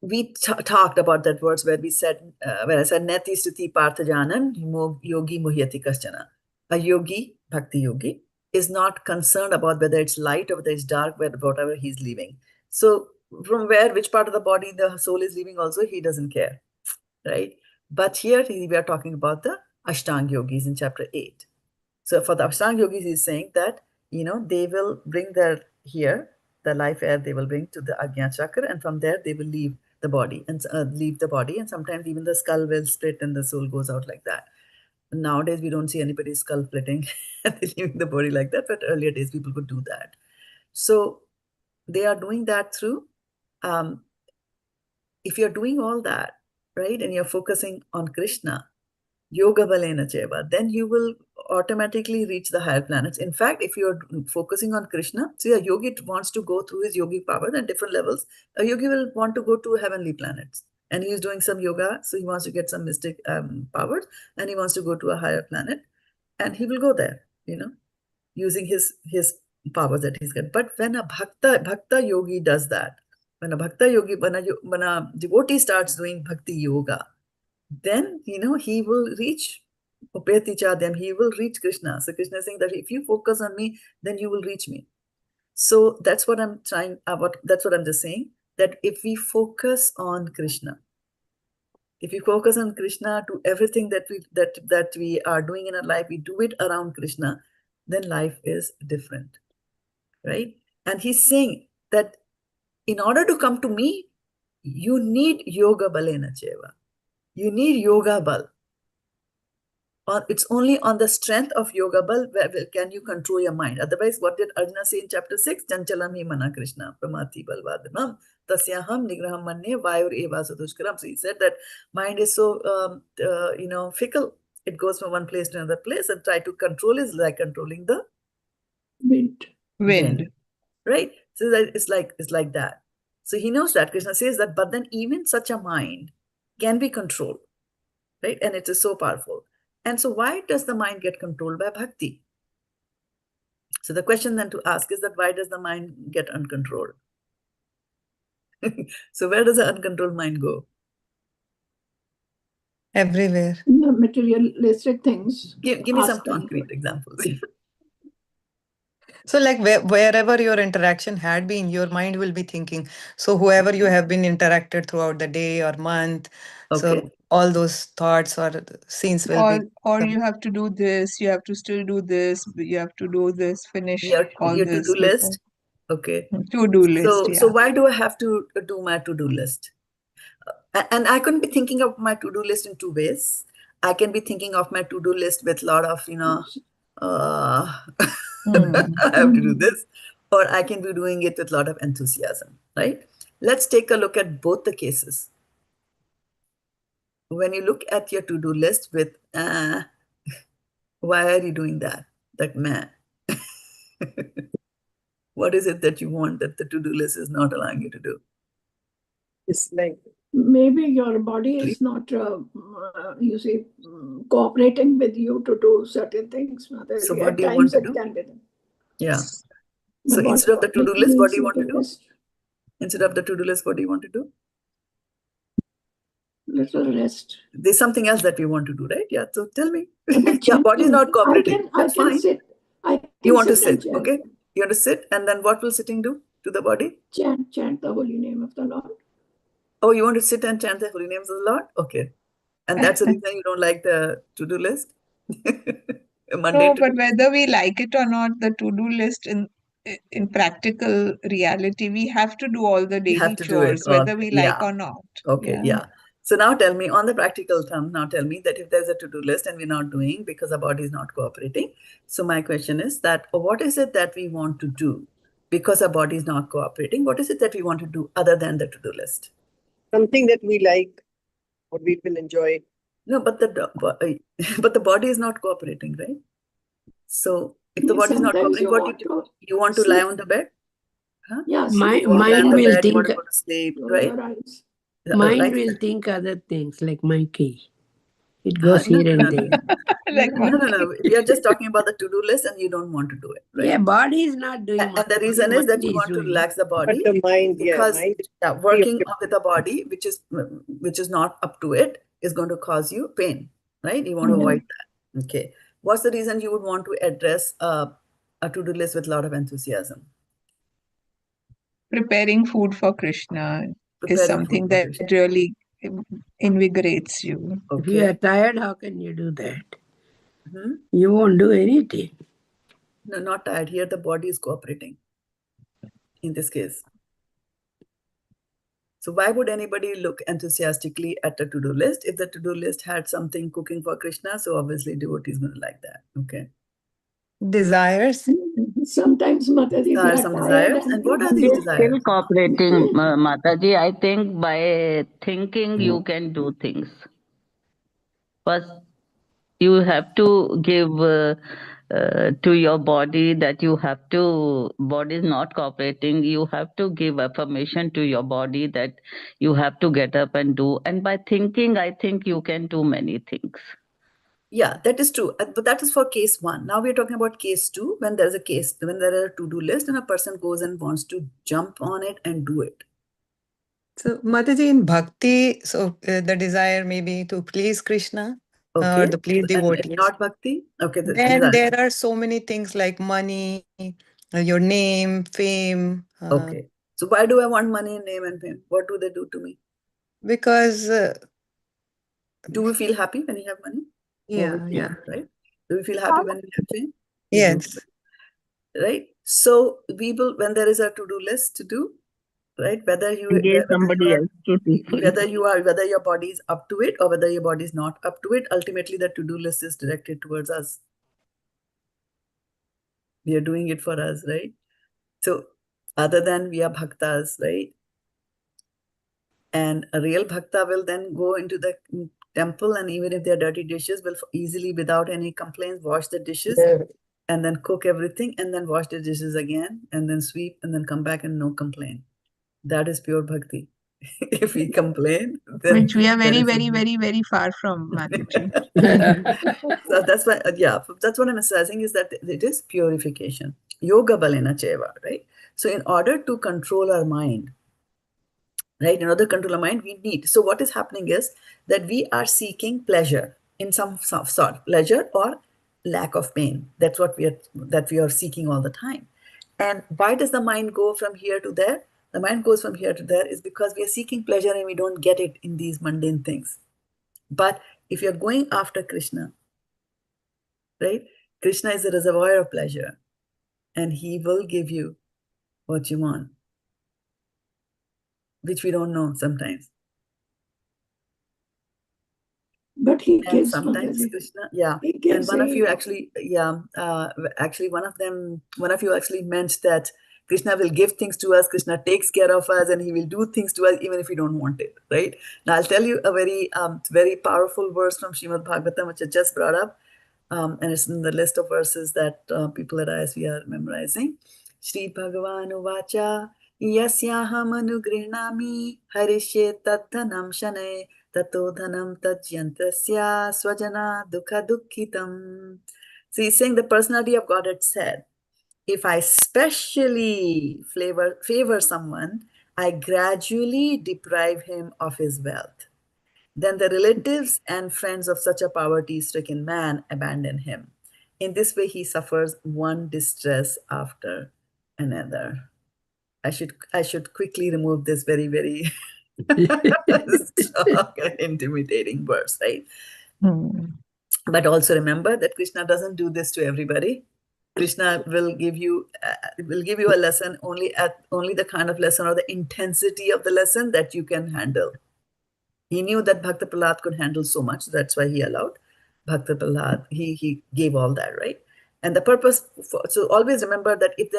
we talked about that verse where we said, where I said, neti stuti parthajanan yogi muhyati kaschana. A yogi, bhakti yogi, is not concerned about whether it's light or whether it's dark, whatever he's leaving. So from which part of the body the soul is leaving also, he doesn't care, right? But here we are talking about the Ashtanga yogis in chapter 8. So for the Ashtanga yogis, he's saying that, they will bring the life air, they will bring to the Ajna chakra, and from there they will leave the body, and sometimes even the skull will split and the soul goes out like that. Nowadays, we don't see anybody skull splitting and leaving the body like that, but earlier days, people could do that. So they are doing that through, if you're doing all that, right, and you're focusing on Krishna, yoga-balena caiva, then you will automatically reach the higher planets. In fact, if you're focusing on Krishna, see, a yogi wants to go through his yogi power at different levels. A yogi will want to go to heavenly planets, and he's doing some yoga, so he wants to get some mystic powers, and he wants to go to a higher planet, and he will go there, using his powers that he's got. But when a bhakta yogi does that, when a devotee starts doing bhakti yoga, then he will reach upaiti them, he will reach Krishna. So Krishna is saying that if you focus on me, then you will reach me. So that's what I'm trying, that's what I'm just saying, that if we focus on Krishna, if we focus on Krishna to everything that we are doing in our life, we do it around Krishna, then life is different, right? And he's saying that in order to come to me, you need yoga-balena caiva. You need yoga bal. It's only on the strength of yoga bal where can you control your mind. Otherwise, what did Arjuna say in chapter 6? Chanchalam hi mana Krishna, pramati balvadamam, tasyaham nigraham manye vayur eva sadushkaram. So he said that mind is so, fickle. It goes from one place to another place, and try to control is like controlling the Wind. Right? So that it's like that. So he knows that. Krishna says that, but then even such a mind can be controlled, right? And it is so powerful. And so why does the mind get controlled by bhakti? So the question then to ask is that why does the mind get uncontrolled? So where does the uncontrolled mind go? Everywhere. The materialistic things. Give me some concrete examples. So like wherever your interaction had been, your mind will be thinking. So whoever you have been interacted throughout the day or month, so all those thoughts or scenes will be. Or you have to do this, you have to still do this, you have to do this, finish all your this. to-do list. Okay. To-do list, So why do I have to do my to-do list? And I couldn't be thinking of my to-do list in two ways. I can be thinking of my to-do list with a lot of, I have to do this, or I can be doing it with a lot of enthusiasm, right? Let's take a look at both the cases. When you look at your to-do list with, why are you doing that? That man. What is it that you want that the to-do list is not allowing you to do? It's like maybe your body is not, cooperating with you to do certain things. So what do you want to do? Yeah. So instead of the to-do list, what do you want to do? Instead of the to-do list, what do you want to do? Little rest. There's something else that we want to do, right? Yeah. So tell me. Yeah, body is not cooperating. I can sit. You want to sit, okay? You want to sit, and then what will sitting do to the body? Chant the holy name of the Lord. Oh, you want to sit and chant the holy names of the Lord? Okay. And that's the reason you don't like the to-do list? No, but whether we like it or not, the to-do list in practical reality, we have to do all the daily chores, whether we like or not. Okay, yeah. So now tell me, on the practical term, now tell me that if there's a to-do list and we're not doing because our body is not cooperating. So my question is that what is it that we want to do because our body is not cooperating? What is it that we want to do other than the to-do list? Something that we like or we will enjoy. No, but the body is not cooperating, right? So if the body is not cooperating, what do you do? You want to lie on the bed? Huh? Yes. Mind will think. You want to go to sleep, right? Mind will think other things like monkey. It goes here and there. No. We are just talking about the to-do list and you don't want to do it, right? Yeah, body is not doing and the reason is that you want to relax the body. But the mind, because working with the body, which is not up to it, is going to cause you pain, right? You want to avoid that. Okay. What's the reason you would want to address a to-do list with a lot of enthusiasm? Preparing food for Krishna is something that really invigorates you. Okay. If you are tired, how can you do that? You won't do anything. No, not tired. Here the body is cooperating in this case. So why would anybody look enthusiastically at a to-do list? If the to-do list had something cooking for Krishna, so obviously devotee is going to like that. Okay. Desires. Sometimes, Mataji, There we are are some tired desires. And what are It these is still desires? cooperating, Mataji. I think by thinking you can do things. First, you have to give to your body that you have to, body is not cooperating. You have to give affirmation to your body that you have to get up and do. And by thinking, I think you can do many things. Yeah, that is true. But that is for case 1. Now we're talking about case 2, when there's a case, when there are a to-do list and a person goes and wants to jump on it and do it. So, Mataji, in bhakti, so the desire may be to please Krishna Okay. or the please And if devotees. not bhakti, okay. Then there are so many things like money, your name, fame. Okay. So why do I want money, name, and fame? What do they do to me? Because do we feel happy when you have money? Yeah, yeah. Right? Do we feel happy when we have fame? Yes. Right? So we will, when there is a to-do list to do, right? Whether you engage somebody else to do for you. whether your body is up to it or whether your body is not up to it, ultimately the to-do list is directed towards us. We are doing it for us, right? So other than we are bhaktas, right? And a real bhakta will then go into the temple, and even if they're dirty dishes, will easily, without any complaints, wash the dishes and then cook everything and then wash the dishes again and then sweep and then come back and no complaint. That is pure bhakti. If we complain, then which we are very, very, very, very far from, Mataji. So that's why, that's what I'm emphasizing, is that it is purification. Yoga-balena caiva, right? So in order to control our mind, right, in order to control our mind, we need. So what is happening is that we are seeking pleasure in some sort, pleasure or lack of pain. That's what we are seeking all the time. And why does the mind go from here to there? The mind goes from here to there is because we are seeking pleasure and we don't get it in these mundane things. But if you're going after Krishna, right? Krishna is a reservoir of pleasure and he will give you what you want, which we don't know sometimes. But he And gives, sometimes Mataji. Krishna, yeah. He gives. And one of you actually, actually one of you actually meant that Krishna will give things to us, Krishna takes care of us, and he will do things to us even if we don't want it, right? Now I'll tell you a very powerful verse from Srimad Bhagavatam, which I just brought up. And it's in the list of verses that people at ISV are memorizing. Shri Bhagavan Uvacha Yasyaham Anugrihnami Harishe Tatthanam Shane Tato Dhanam Tajyantasya Swajana Dukha Dukhitam. So he's saying the personality of Godhead said, if I specially favor someone, I gradually deprive him of his wealth. Then the relatives and friends of such a poverty-stricken man abandon him. In this way, he suffers one distress after another. I should quickly remove this very, very strong and intimidating verse, right? But also remember that Krishna doesn't do this to everybody. Krishna will give you a lesson only the kind of lesson or the intensity of the lesson that you can handle. He knew that Bhakta Prahlad could handle so much. That's why he allowed Bhakta Prahlad. He gave all that, right? And the purpose, so always remember that if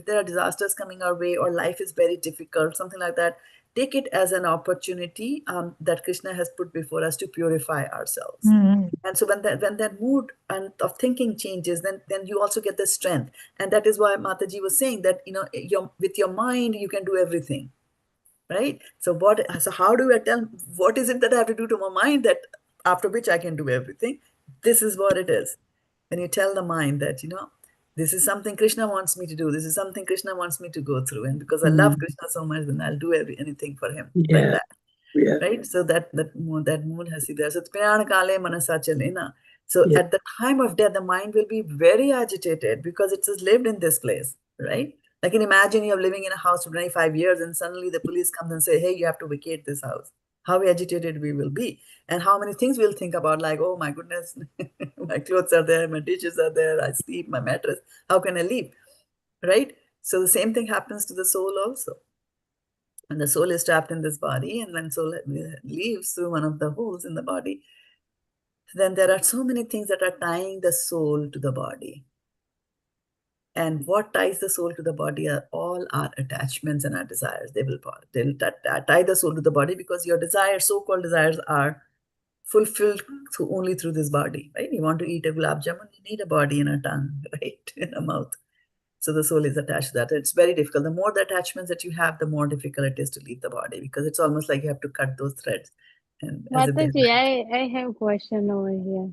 there are disasters coming our way or life is very difficult, something like that, take it as an opportunity that Krishna has put before us to purify ourselves. And so when that mood of thinking changes, then you also get the strength. And that is why Mataji was saying that, with your mind, you can do everything. Right? So how do I tell, what is it that I have to do to my mind that after which I can do everything? This is what it is. When you tell the mind that, this is something Krishna wants me to do, this is something Krishna wants me to go through, and because I love Krishna so much, then I'll do anything for him. Like that. Yeah. Right? So that mood has to be there. So it's prayāṇa-kāle manasācalena. So at the time of death, the mind will be very agitated because it has lived in this place, right? Like, imagine you're living in a house for 25 years and suddenly the police comes and say, hey, you have to vacate this house. How agitated we will be. And how many things we'll think about, like, oh my goodness, my clothes are there, my dishes are there, I sleep, my mattress. How can I leave? Right? So the same thing happens to the soul also. And the soul is trapped in this body, and when soul leaves through one of the holes in the body, then there are so many things that are tying the soul to the body. And what ties the soul to the body are all our attachments and our desires. They'll tie the soul to the body because your desires, so-called desires, are fulfilled only through this body, right? You want to eat a gulab jamun, you need a body and a tongue, right? In a mouth. So the soul is attached to that. It's very difficult. The more the attachments that you have, the more difficult it is to leave the body, because it's almost like you have to cut those threads. And as if Mataji, I have a question over here.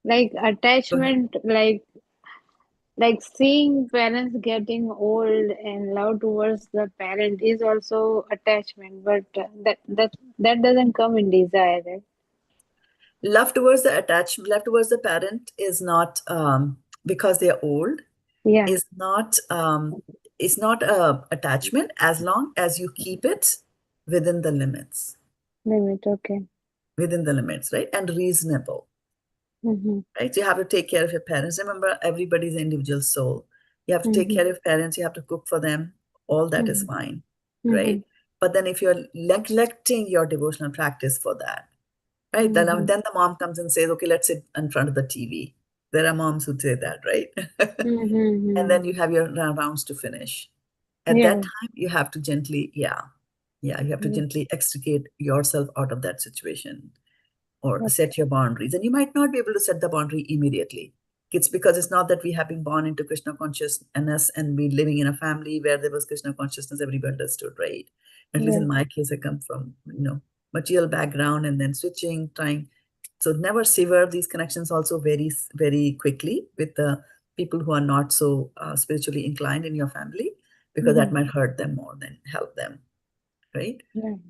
Like attachment, like seeing parents getting old and love towards the parent is also attachment, but that doesn't come in desire, right? love towards the attachment, love towards the parent is not because they are old. Yeah. Is not a attachment as long as you keep it within the limits. Limit, okay. Within the limits, right? And reasonable. Right? So you have to take care of your parents. Remember, everybody's an individual soul. You have to take care of parents. You have to cook for them. All that is fine, right? But then if you're neglecting your devotional practice for that, right? Then the mom comes and says, okay, let's sit in front of the TV. There are moms who say that, right? And then you have your rounds to finish. At that time, you have to gently, you have to gently extricate yourself out of that situation, or set your boundaries. And you might not be able to set the boundary immediately. It's because it's not that we have been born into Krishna consciousness and been living in a family where there was Krishna consciousness, everybody understood, right? At least in my case, I come from, material background and then switching, trying. So never sever these connections also very, very quickly with the people who are not so spiritually inclined in your family, because that might hurt them more than help them, right?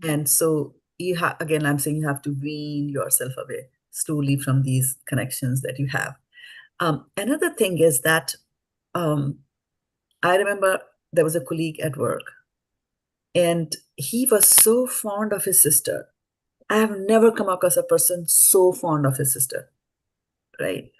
And so again, I'm saying you have to wean yourself away slowly from these connections that you have. Another thing is that I remember there was a colleague at work, and he was so fond of his sister. I have never come across a person so fond of his sister, right?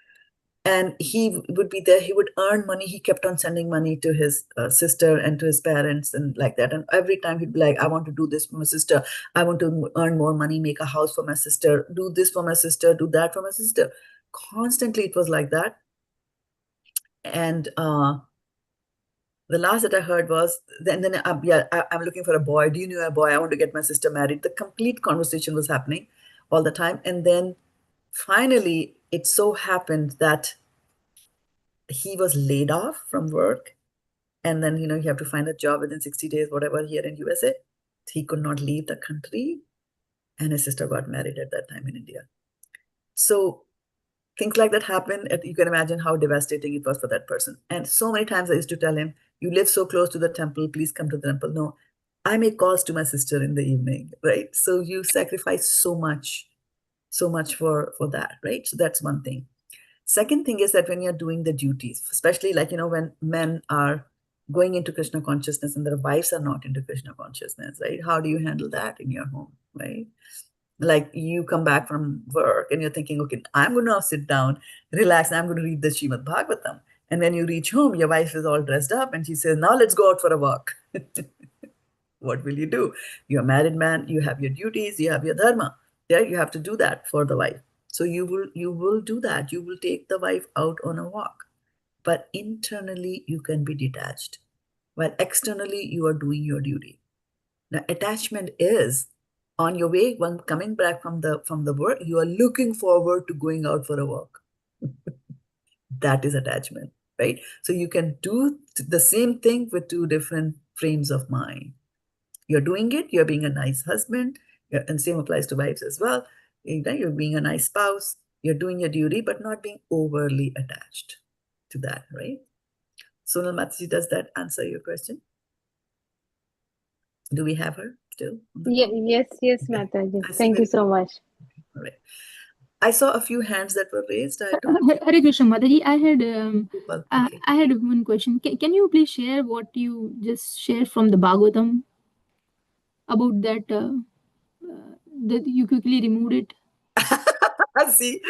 And he would be there, he would earn money, he kept on sending money to his sister and to his parents and like that. And every time he'd be like, I want to do this for my sister, I want to earn more money, make a house for my sister, do this for my sister, do that for my sister. Constantly it was like that. And the last that I heard was, I'm looking for a boy. Do you know a boy? I want to get my sister married. The complete conversation was happening all the time. And then finally, it so happened that he was laid off from work. And then, you have to find a job within 60 days, whatever, here in USA. He could not leave the country. And his sister got married at that time in India. So things like that happen. You can imagine how devastating it was for that person. And so many times I used to tell him, you live so close to the temple, please come to the temple. No, I make calls to my sister in the evening, right? So you sacrifice so much for that, right? So that's one thing. Second thing is that when you're doing the duties, especially like, when men are going into Krishna consciousness and their wives are not into Krishna consciousness, right? How do you handle that in your home, right? Like you come back from work and you're thinking, okay, I'm going to sit down, relax, and I'm going to read the Srimad Bhagavatam. And when you reach home, your wife is all dressed up and she says, now let's go out for a walk. What will you do? You're a married man, you have your duties, you have your dharma. Yeah, you have to do that for the wife. So you will do that. You will take the wife out on a walk. But internally, you can be detached. While externally, you are doing your duty. Now, attachment is on your way, when coming back from the work, you are looking forward to going out for a walk. That is attachment, right? So you can do the same thing with two different frames of mind. You're doing it, you're being a nice husband, and same applies to wives as well. You're being a nice spouse, you're doing your duty, but not being overly attached to that, right? Sonal Mataji, does that answer your question? Do we have her still? Yes, Mataji. Thank you so much. All right. I saw a few hands that were raised. I don't. Hare Krishna, Mataji. I had one question. Can you please share what you just shared from the Bhagavatam about that? That you quickly removed it. See,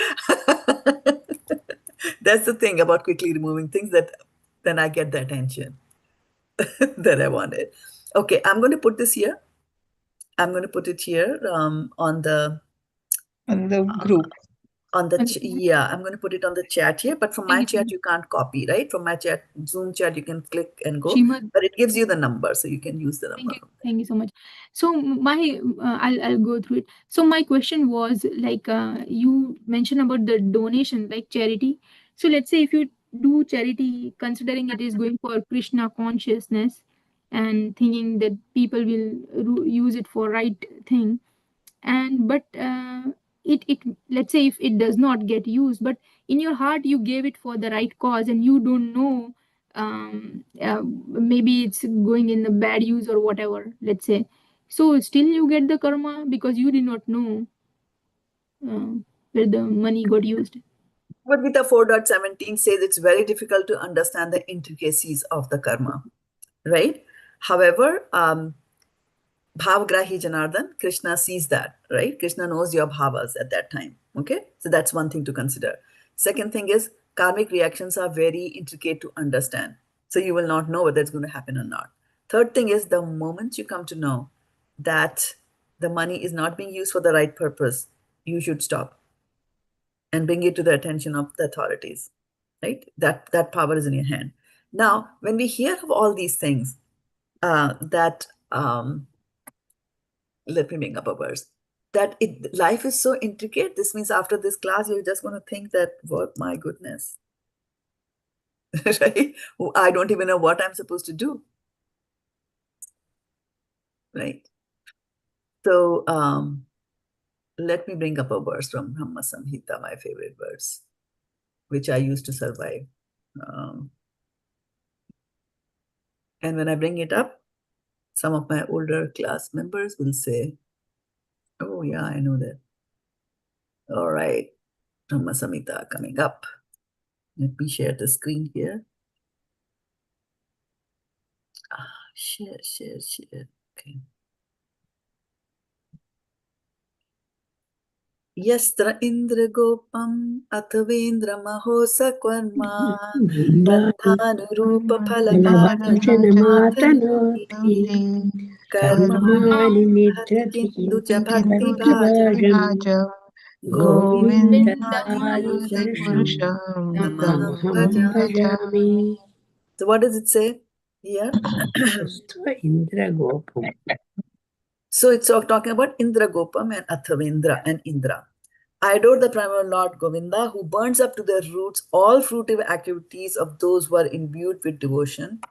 that's the thing about quickly removing things, that then I get the attention that I wanted. Okay, I'm going to put this here. I'm going to put it here on the group. I'm going to put it on the chat here, but from my chat, you can't copy, right? From my chat, Zoom chat, you can click and go, but it gives you the number, so you can use the number. Thank you so much. So my, I'll go through it. So my question was like, you mentioned about the donation, like charity. So let's say if you do charity, considering it is going for Krishna consciousness and thinking that people will use it for right thing, and but it let's say if it does not get used, but in your heart you gave it for the right cause and you don't know, maybe it's going in the bad use or whatever, let's say, so still you get the karma because you did not know where the money got used. But Gita 4.17 says it's very difficult to understand the intricacies of the karma, right? However, Bhavagrahi Janardhan, Krishna sees that, right? Krishna knows your bhavas at that time, okay? So that's one thing to consider. Second thing is, karmic reactions are very intricate to understand. So you will not know whether it's going to happen or not. Third thing is, the moment you come to know that the money is not being used for the right purpose, you should stop and bring it to the attention of the authorities, right? That power is in your hand. Now, when we hear of all these things, let me bring up a verse, that life is so intricate. This means after this class, you're just going to think that, what, my goodness, right? I don't even know what I'm supposed to do, right? So let me bring up a verse from Brahma Samhita, my favorite verse, which I used to survive. And when I bring it up, some of my older class members will say, oh yeah, I know that. All right, Brahma Samhita coming up. Let me share the screen here. Share. Okay. Yastra Indra Gopam Athavendra Mahosa Kvarma Bandhanurupa Phalabhajanamatanoti Karmani Nidhati Kintu Cha Bhakti Bhajam Govindam Puruṣam Tamaham Bhajami. So what does it say here? Indra Gopam. So it's talking about Indra Gopam and Athavendra and Indra. I adore the primal Lord Govinda, who burns up to their roots all fruitive activities of those who are imbued with devotion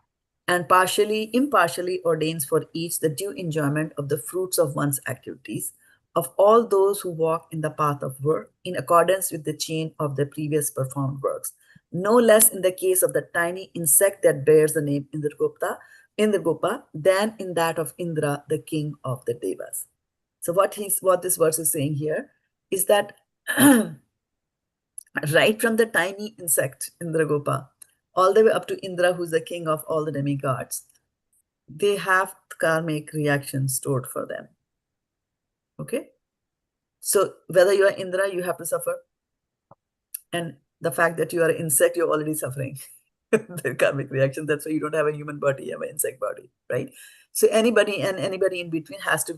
and impartially ordains for each the due enjoyment of the fruits of one's activities, of all those who walk in the path of work in accordance with the chain of their previous performed works. No less in the case of the tiny insect that bears the name Indragopa than in that of Indra, the king of the Devas. So what this verse is saying here is that right from the tiny insect, Indragopa, all the way up to Indra, who's the king of all the demigods, they have karmic reactions stored for them. Okay? So whether you are Indra, you have to suffer. And the fact that you are an insect, you're already suffering the karmic reaction. That's why you don't have a human body, you have an insect body, right? So anybody in between has to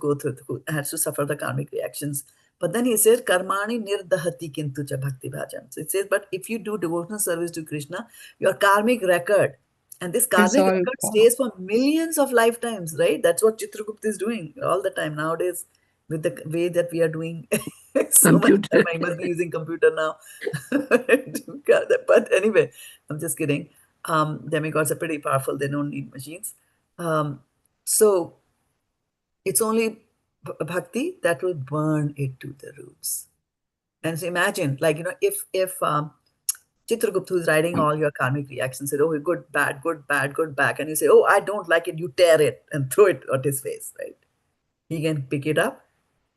suffer the karmic reactions. But then he says, Karmani nirdahati kintu cha bhakti bhajam. So it says, but if you do devotional service to Krishna, your karmic record, and this karmic record stays for millions of lifetimes, right? That's what Chitragupta is doing all the time nowadays with the way that we are doing so much time. I must be using computer now. But anyway, I'm just kidding. Demigods are pretty powerful. They don't need machines. So it's only bhakti that will burn it to the roots. And so imagine, like, if Chitragupta, who's writing all your karmic reactions, said, oh, good, bad, good, bad, good, bad, and you say, oh, I don't like it, you tear it and throw it at his face, right? He can pick it up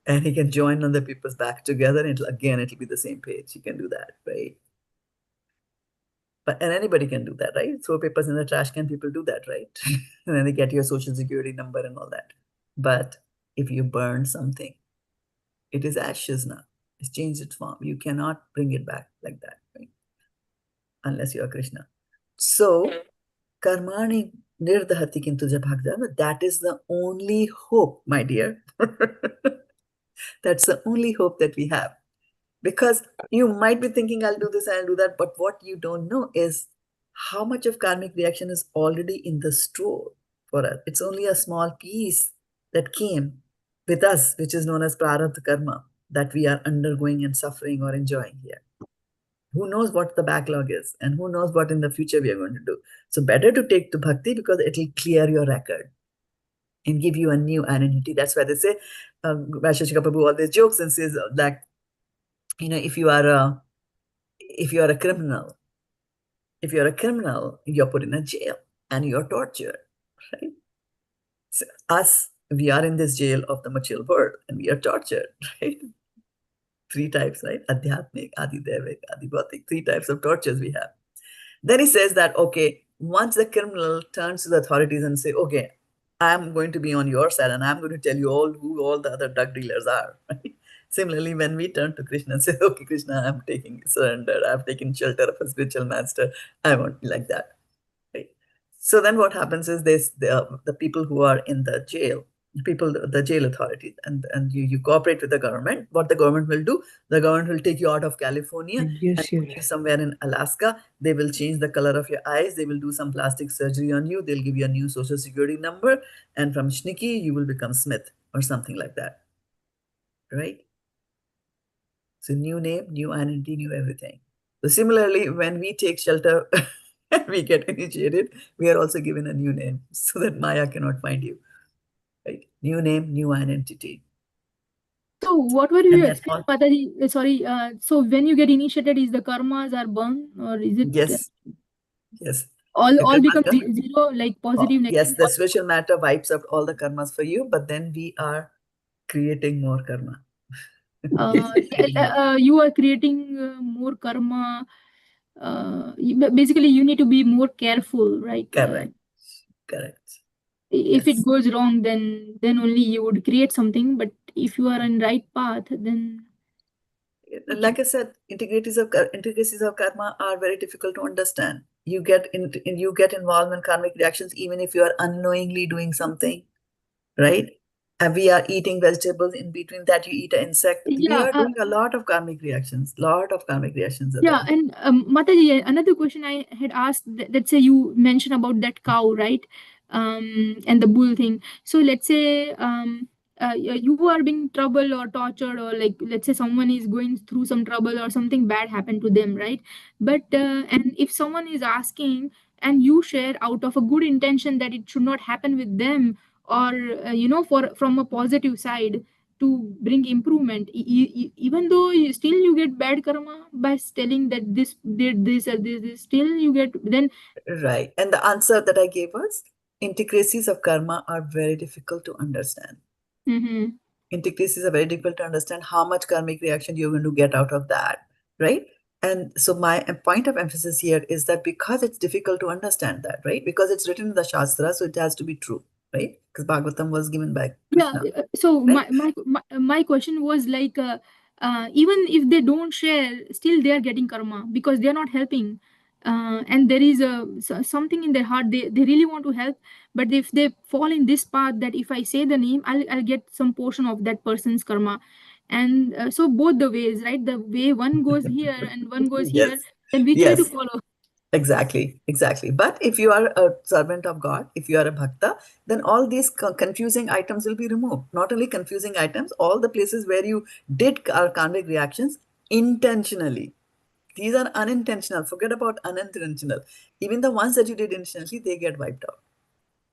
and he can join on the people's back together, and it'll be the same page. He can do that, right? And anybody can do that, right? Throw papers in the trash can, people do that, right? And then they get your social security number and all that. But if you burn something, it is ashes now. It's changed its form. You cannot bring it back like that, right? Unless you are Krishna. So, karmani Nirdhati kintu bhaktyā. That is the only hope, my dear. That's the only hope that we have. Because you might be thinking, I'll do this, I'll do that. But what you don't know is how much of karmic reaction is already in the store for us. It's only a small piece that came with us, which is known as prarabdha karma, that we are undergoing and suffering or enjoying here. Who knows what the backlog is, and who knows what in the future we are going to do. So better to take to bhakti, because it will clear your record and give you a new identity. That's why they say, Vaisheshika Prabhu always jokes and says that, if you are a criminal, you're put in a jail and you're tortured, right? So us, we are in this jail of the material world and we are tortured, right? 3 types, right? Adhyatmic, Adi-Devik, Adi-Bhautik, 3 types of tortures we have. Then he says that, okay, once the criminal turns to the authorities and say, okay, I'm going to be on your side and I'm going to tell you who all the other drug dealers are, right? Similarly, when we turn to Krishna and say, okay, Krishna, I'm taking surrender, I've taken shelter of a spiritual master, I won't be like that, right? So then what happens is the people who are in the jail, the jail authorities, and you cooperate with the government. What the government will do, the government will take you out of California and put you somewhere in Alaska. They will change the color of your eyes. They will do some plastic surgery on you. They'll give you a new social security number. And from Schnicky, you will become Smith or something like that, right? So new name, new identity, new everything. So similarly, when we take shelter and we get initiated, we are also given a new name so that Maya cannot find you. Right? New name, new identity. So what were you explaining, Mataji? Sorry. So when you get initiated, is the karmas are burned, or is it? Yes. Yes. All becomes zero, like positive, negative. Yes, the spiritual matter wipes out all the karmas for you, but then we are creating more karma. You are creating more karma. Basically, you need to be more careful, right? Correct. Correct. If it goes wrong, then only you would create something. But if you are on right path, then like I said, intricacies of karma are very difficult to understand. You get involved in karmic reactions even if you are unknowingly doing something, right? And we are eating vegetables. In between that, you eat an insect. We are doing a lot of karmic reactions. Yeah, and Mataji, another question I had asked, let's say you mentioned about that cow, right? And the bull thing. So let's say you are being troubled or tortured, or like let's say someone is going through some trouble or something bad happened to them, right? But and if someone is asking and you share out of a good intention that it should not happen with them, or from a positive side to bring improvement, even though still you get bad karma by telling that this did this or this, still you get then. Right. And the answer that I gave was, intricacies of karma are very difficult to understand. Intricacies are very difficult to understand how much karmic reaction you're going to get out of that, right? And so my point of emphasis here is that because it's difficult to understand that, right? Because it's written in the Shastra, so it has to be true, right? Because Bhagavatam was given by Krishna. Yeah. So right? my question was like, even if they don't share, still they are getting karma because they are not helping. And there is something in their heart, they really want to help, but if they fall in this path that if I say the name, I'll get some portion of that person's karma. And so both the ways, right? The way one goes here and one goes here, then which way to follow? Exactly. But if you are a servant of God, if you are a bhakta, then all these confusing items will be removed. Not only confusing items, all the places where you did karmic reactions intentionally. These are unintentional. Forget about unintentional. Even the ones that you did intentionally, they get wiped out.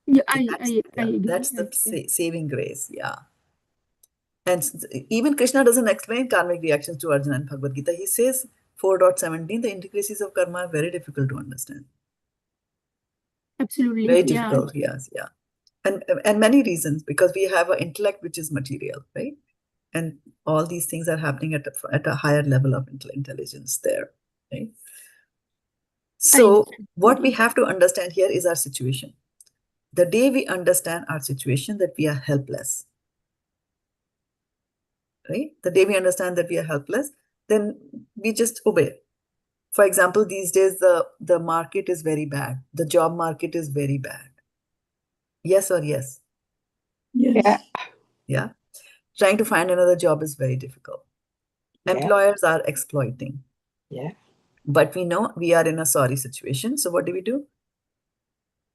Yeah, I agree. That's the saving grace. Yeah. And even Krishna doesn't explain karmic reactions to Arjuna in Bhagavad Gita. He says 4.17, the intricacies of karma are very difficult to understand. Absolutely. Very difficult, yes, yeah. And many reasons, because we have an intellect which is material, right? And all these things are happening at a higher level of intelligence there, right? So what we have to understand here is our situation. The day we understand our situation, that we are helpless, right? The day we understand that we are helpless, then we just obey. For example, these days, the market is very bad. The job market is very bad, Yes or yes? Yes. Yeah. Yeah. Trying to find another job is very difficult. Yeah. Employers are exploiting. Yeah. But we know we are in a sorry situation. So what do?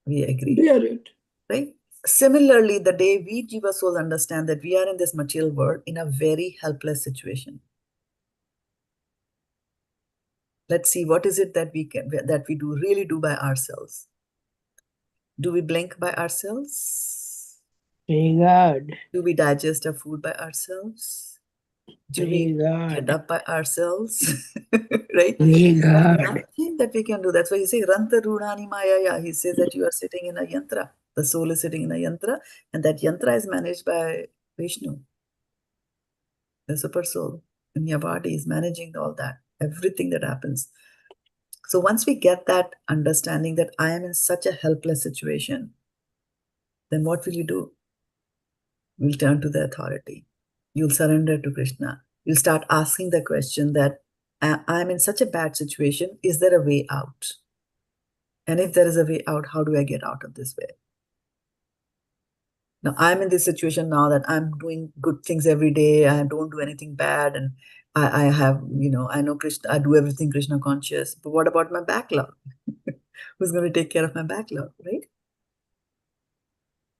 We agree. Bear it. Right? Similarly, the day we Jiva souls understand that we are in this material world in a very helpless situation. Let's see, what is it that we really do by ourselves? Do we blink by ourselves? Very good. Do we digest our food by ourselves? Do Very we get good. up by ourselves? Right? Very There's good. nothing that we can do. That's why he says, Ranta Rudhani Mayaya. He says that you are sitting in a yantra. The soul is sitting in a yantra, and that yantra is managed by Vishnu, the super soul. And your body is managing all that, everything that happens. So once we get that understanding that I am in such a helpless situation, then what will you do? You'll turn to the authority. You'll surrender to Krishna. You'll start asking the question that I'm in such a bad situation. Is there a way out? And if there is a way out, how do I get out of this way? Now, I'm in this situation now that I'm doing good things every day. I don't do anything bad. And I have, I know Krishna, I do everything Krishna conscious. But what about my backlog? Who's going to take care of my backlog, right?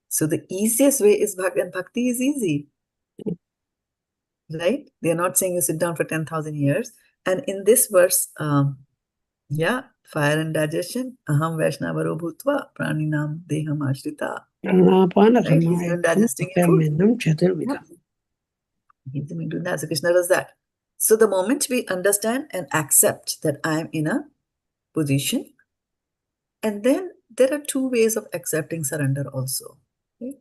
So the easiest way is bhakti, and bhakti is easy, right? They're not saying you sit down for 10,000 years. And in this verse, fire and digestion, aham vaishnavaro bhutva, praṇam deham ashrita. Right? He's even digesting your food. Yeah. He's even doing that. So Krishna does that. So the moment we understand and accept that I am in a position, and then there are two ways of accepting surrender also. Okay?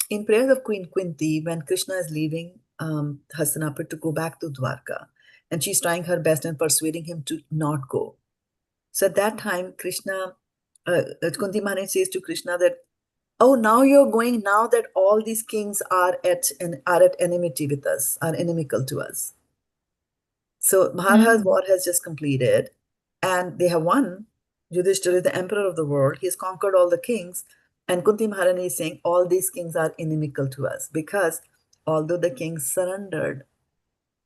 In prayers of Queen Kunti, when Krishna is leaving Hastinapur to go back to Dwarka, and she's trying her best and persuading him to not go. So at that time, Krishna, Kunti Maharani says to Krishna that, oh, now you're going, now that all these kings are at enmity with us, are inimical to us. So Mahabharata's war has just completed, and they have won. Yudhishthira is the emperor of the world. He has conquered all the kings. And Kunti Maharani is saying all these kings are inimical to us because although the kings surrendered,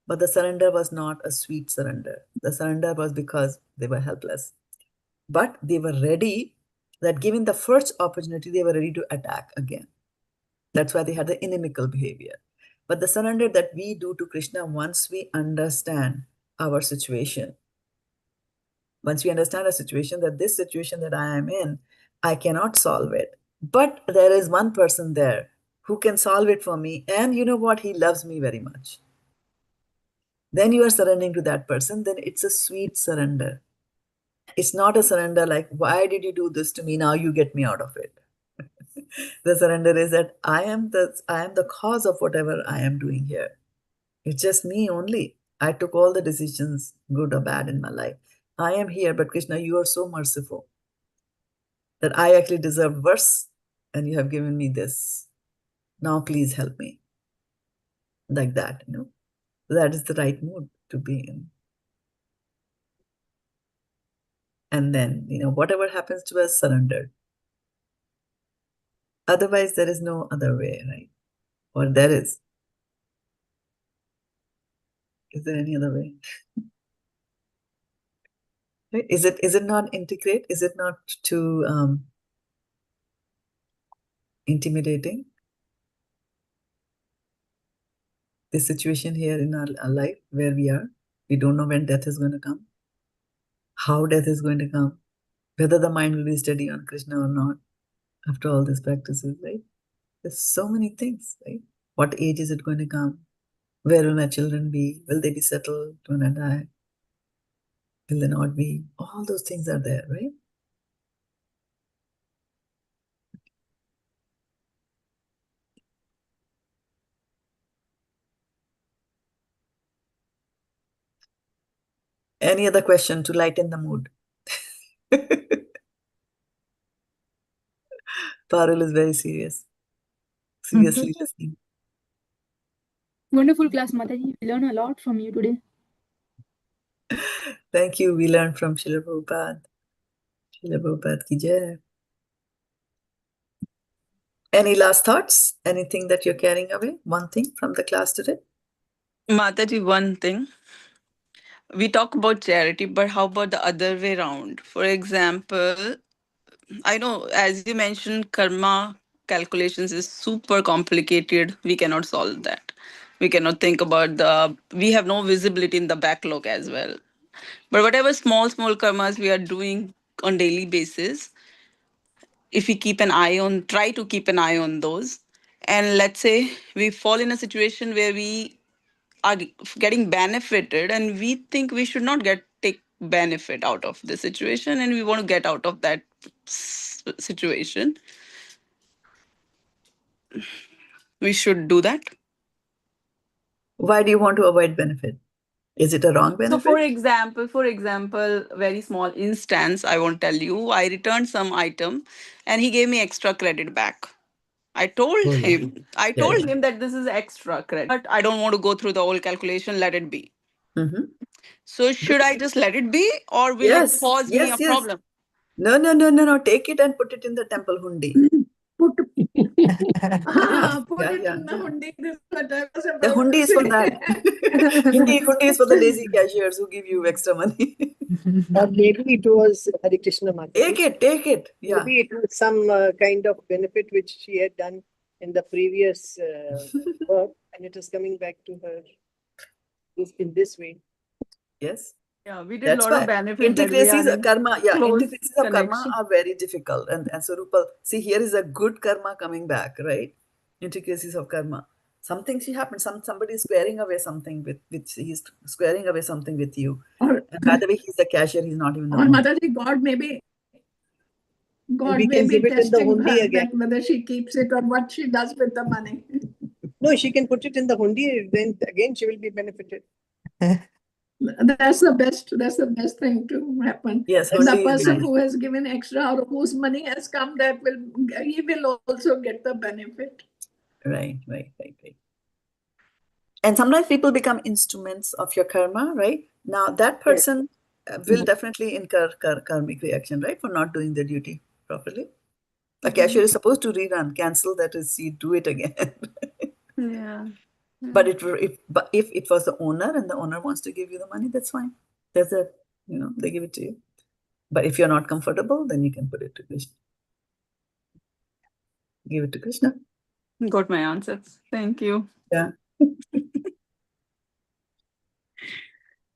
but the surrender was not a sweet surrender. The surrender was because they were helpless. But they were ready, that given the first opportunity, they were ready to attack again. That's why they had the inimical behavior. But the surrender that we do to Krishna, once we understand our situation, once we understand a situation, that this situation that I am in, I cannot solve it. But there is one person there who can solve it for me. And you know what? He loves me very much. Then you are surrendering to that person. Then it's a sweet surrender. It's not a surrender like, why did you do this to me? Now you get me out of it. The surrender is that I am the cause of whatever I am doing here. It's just me only. I took all the decisions, good or bad, in my life. I am here, but Krishna, you are so merciful that I actually deserve worse, and you have given me this. Now please help me. Like that, That is the right mood to be in. And then, whatever happens to us, surrendered. Otherwise, there is no other way, right? Or there is. Is there any other way? Right? Is it not integrate? Is it not too intimidating? The situation here in our life where we are, we don't know when death is going to come, how death is going to come, whether the mind will be steady on Krishna or not after all these practices, right? There's so many things, right? What age is it going to come? Where will my children be? Will they be settled when I die? Will they not be? All those things are there, right? Any other question to lighten the mood? Parul is very serious. Seriously listening. Wonderful class, Mataji. We learn a lot from you today. Thank you. We learned from Srila Prabhupada. Srila Prabhupada ki jai. Any last thoughts? Anything that you're carrying away? One thing from the class today? Mataji, one thing. We talk about charity, but how about the other way around? For example, I know, as you mentioned, karma calculations is super complicated. We cannot solve that. We cannot think about we have no visibility in the backlog as well. But whatever small karmas we are doing on daily basis, if we try to keep an eye on those, and let's say we fall in a situation where we are getting benefited and we think we should not take benefit out of the situation and we want to get out of that situation, we should do that. Why do you want to avoid benefit? Is it a wrong benefit? So for example, very small instance, I won't tell you, I returned some item and he gave me extra credit back. I told him that this is extra credit, but I don't want to go through the whole calculation, let it be. Mm-hmm. So should I just let it be, or will it cause me a problem? No. Take it and put it in the temple hundi. Put it in the Yeah. hundi. This is what I was about The hundi to is for say. that. Hundi is for the lazy cashiers who give you extra money. Or maybe it was Hare Krishna Mataji. Take it. Yeah. Maybe it was some kind of benefit which she had done in the previous work, and it is coming back to her in this way. Yes. Yeah, we did a lot of benefits. Intricacies of karma, intricacies of karma connection. are very difficult. And so Rupal, see, here is a good karma coming back, right? Intricacies of karma. Something she happened. Somebody is squaring away something with he's squaring away something with you. And by the way, he's the cashier. He's not even the owner. Mataji, God may be testing her again. that whether she keeps it or what she does with the money. No, she can put it in the hundi. Then again, she will be benefited. That's the best thing to happen. Yes, the person who has given extra or whose money has come, he will also get the benefit. Right. And sometimes people become instruments of your karma, right? Now that person will definitely incur karmic reaction, right? For not doing the duty properly. A cashier is supposed to cancel, that is, you do it again. Yeah. But if it was the owner and the owner wants to give you the money, that's fine. That's it. They give it to you. But if you're not comfortable, then you can put it to Krishna. Give it to Krishna. Got my answers. Thank you. Yeah.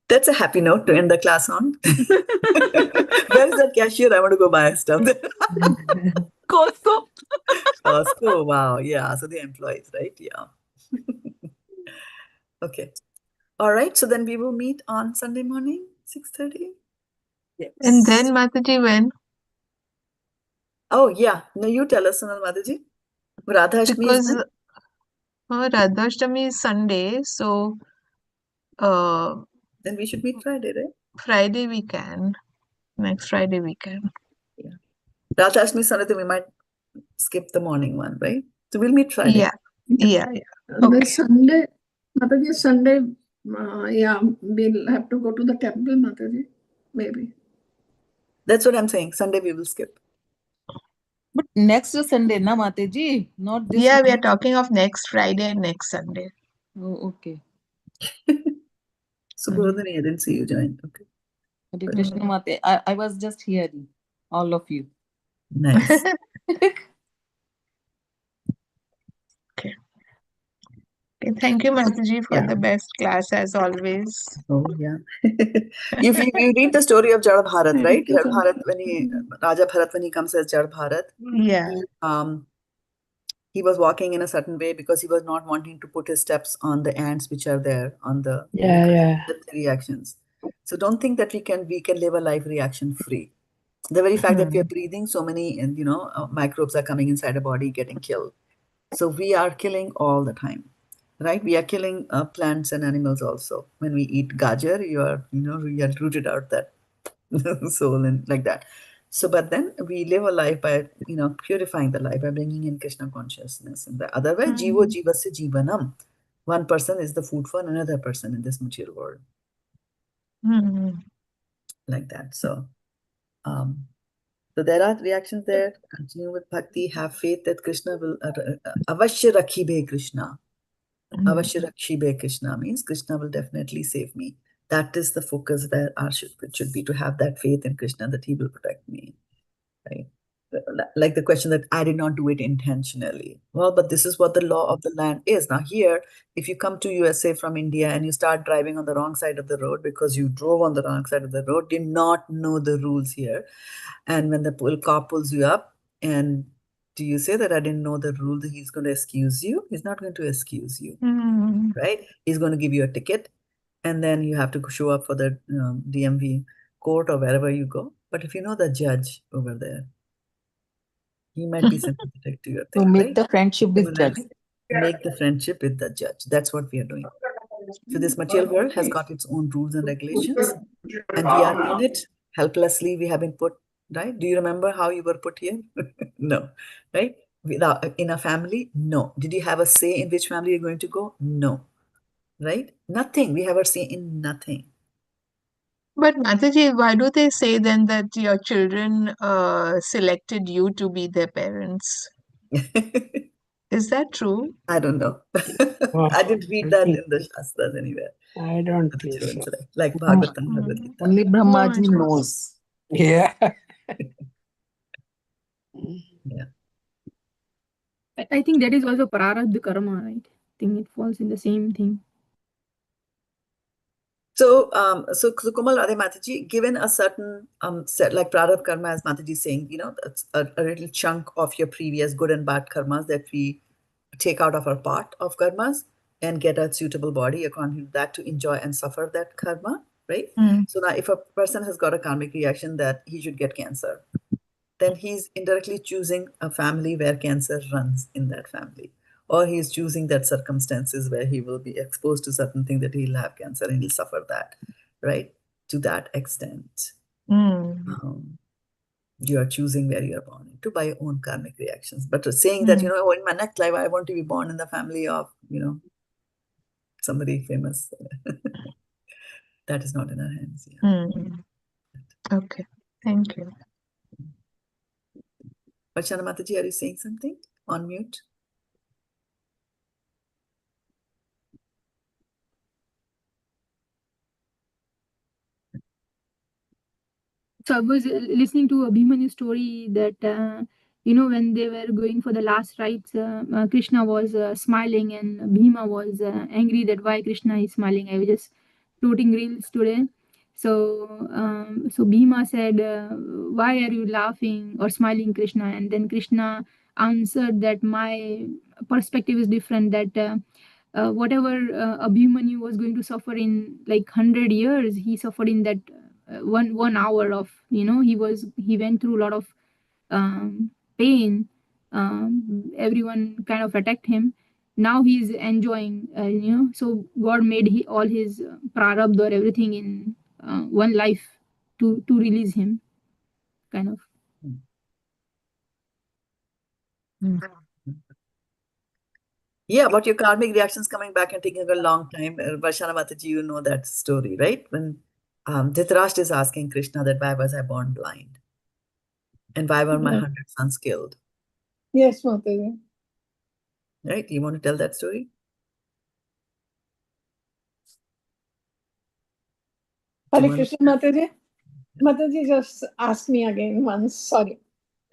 That's a happy note to end the class on. Where is that cashier? I want to go buy stuff. Costco. Costco. Wow. Yeah. So the employees, right? Yeah. Okay. All right. So then we will meet on Sunday morning, 6:30. Yes. And then Mataji, when? Oh, yeah. No, you tell us, Sonal Mataji. Radha-Ashtami is when? Radha-Ashtami is Sunday. So then we should meet Friday, right? Friday we can. Next Friday we can. Yeah. Radha-Ashtami Sunday, then we might skip the morning one, right? So we'll meet Friday. Yeah. Okay. Sunday, Mataji, Sunday, we'll have to go to the temple, Mataji, maybe. That's what I'm saying. Sunday we will skip. But next Sunday, na Mataji? Not this. Yeah, we are talking of next Friday and next Sunday. Oh, okay. So Bodhini, I didn't see you join. Okay. Hare Krishna Mate. I was just hearing all of you. Nice. Okay. Thank you, Mataji, for the best class as always. Oh, yeah. you read the story of Jad Bharat, right? Jad Bharat, Raja Bharat, when he comes as Jad Bharat, he was walking in a certain way because he was not wanting to put his steps on the ants which are there on the reactions. So don't think that we can live a life reaction free. The very fact that we are breathing, so many microbes are coming inside a body, getting killed. So we are killing all the time, right? We are killing plants and animals also. When we eat gajar, you are rooted out that soul and like that. So, but then we live a life by, purifying the life by bringing in Krishna consciousness. And the other way, jivo jivasya jivanam. One person is the food for another person in this material world. Like that. So, So there are reactions there. Continue with bhakti. Have faith that Krishna will. Āveśya rakhibe Krishna. Āveśya rakhibe Krishna means Krishna will definitely save me. That is the focus where our should be, to have that faith in Krishna that he will protect me. Right? Like the question that I did not do it intentionally. Well, but this is what the law of the land is. Now here, if you come to USA from India and you start driving on the wrong side of the road because you drove on the wrong side of the road, did not know the rules here. And when the cop pulls you up, and do you say that I didn't know the rule, that he's going to excuse you? He's not going to excuse you, right? He's going to give you a ticket, and then you have to show up for the DMV court or wherever you go. But if you know the judge over there, he might be sympathetic to your thing, To make right? the friendship with judge. Make the friendship with the judge. That's what we are doing. So this material world has got its own rules and regulations, and we are in it helplessly. We have been put, right? Do you remember how you were put here? No, right? In a family, no. Did you have a say in which family you're going to go? No, right? Nothing. We have a say in nothing. But Mataji, why do they say then that your children selected you to be their parents? Is that true? I don't know. Oh, I didn't read that in the Shastras anywhere. I don't The think children so. select, like Bhagavatam, Bhagavad Gita. Only Brahmaji knows. Yeah. Yeah. I think that is also prarabdha karma, right? I think it falls in the same thing. So, so Kumal Radhe Mataji, given a certain set, like prarabdha karma, as Mataji is saying, you know, that's a little chunk of your previous good and bad karmas that we take out of our part of karmas and get a suitable body according to that to enjoy and suffer that karma, right? So now if a person has got a karmic reaction that he should get cancer, then he's indirectly choosing a family where cancer runs in that family. Or he's choosing that circumstances where he will be exposed to certain things that he'll have cancer and he'll suffer that, right? To that extent. You are choosing where you are born into by your own karmic reactions. But saying that, you know, oh, in my next life, I want to be born in the family of, you know, somebody famous. That is not in our hands. Yeah. Okay, thank you. Varshana Mataji, are you saying something? On mute. So I was listening to Abhimanyu's story that, you know, when they were going for the last rites, Krishna was smiling and Bhima was angry that why Krishna is smiling. I was just floating reels today. So Bhima said, why are you laughing or smiling, Krishna? And then Krishna answered that my perspective is different, that whatever Abhimanyu was going to suffer in like 100 years, he suffered in that 1 hour of, you know, he went through a lot of pain. Everyone kind of attacked him. Now he's enjoying, you know, so God made all his prarabdha or everything in one life to release him, kind of. Yeah, but your karmic reactions coming back and taking a long time. Varshana Mataji, you know that story, right? When Dhritarashtra is asking Krishna that why was I born blind? And why were my 100 sons killed? Yes, Mataji. Right? You want to tell that story? Hare Krishna, Mataji. Mataji, just ask me again once. Sorry.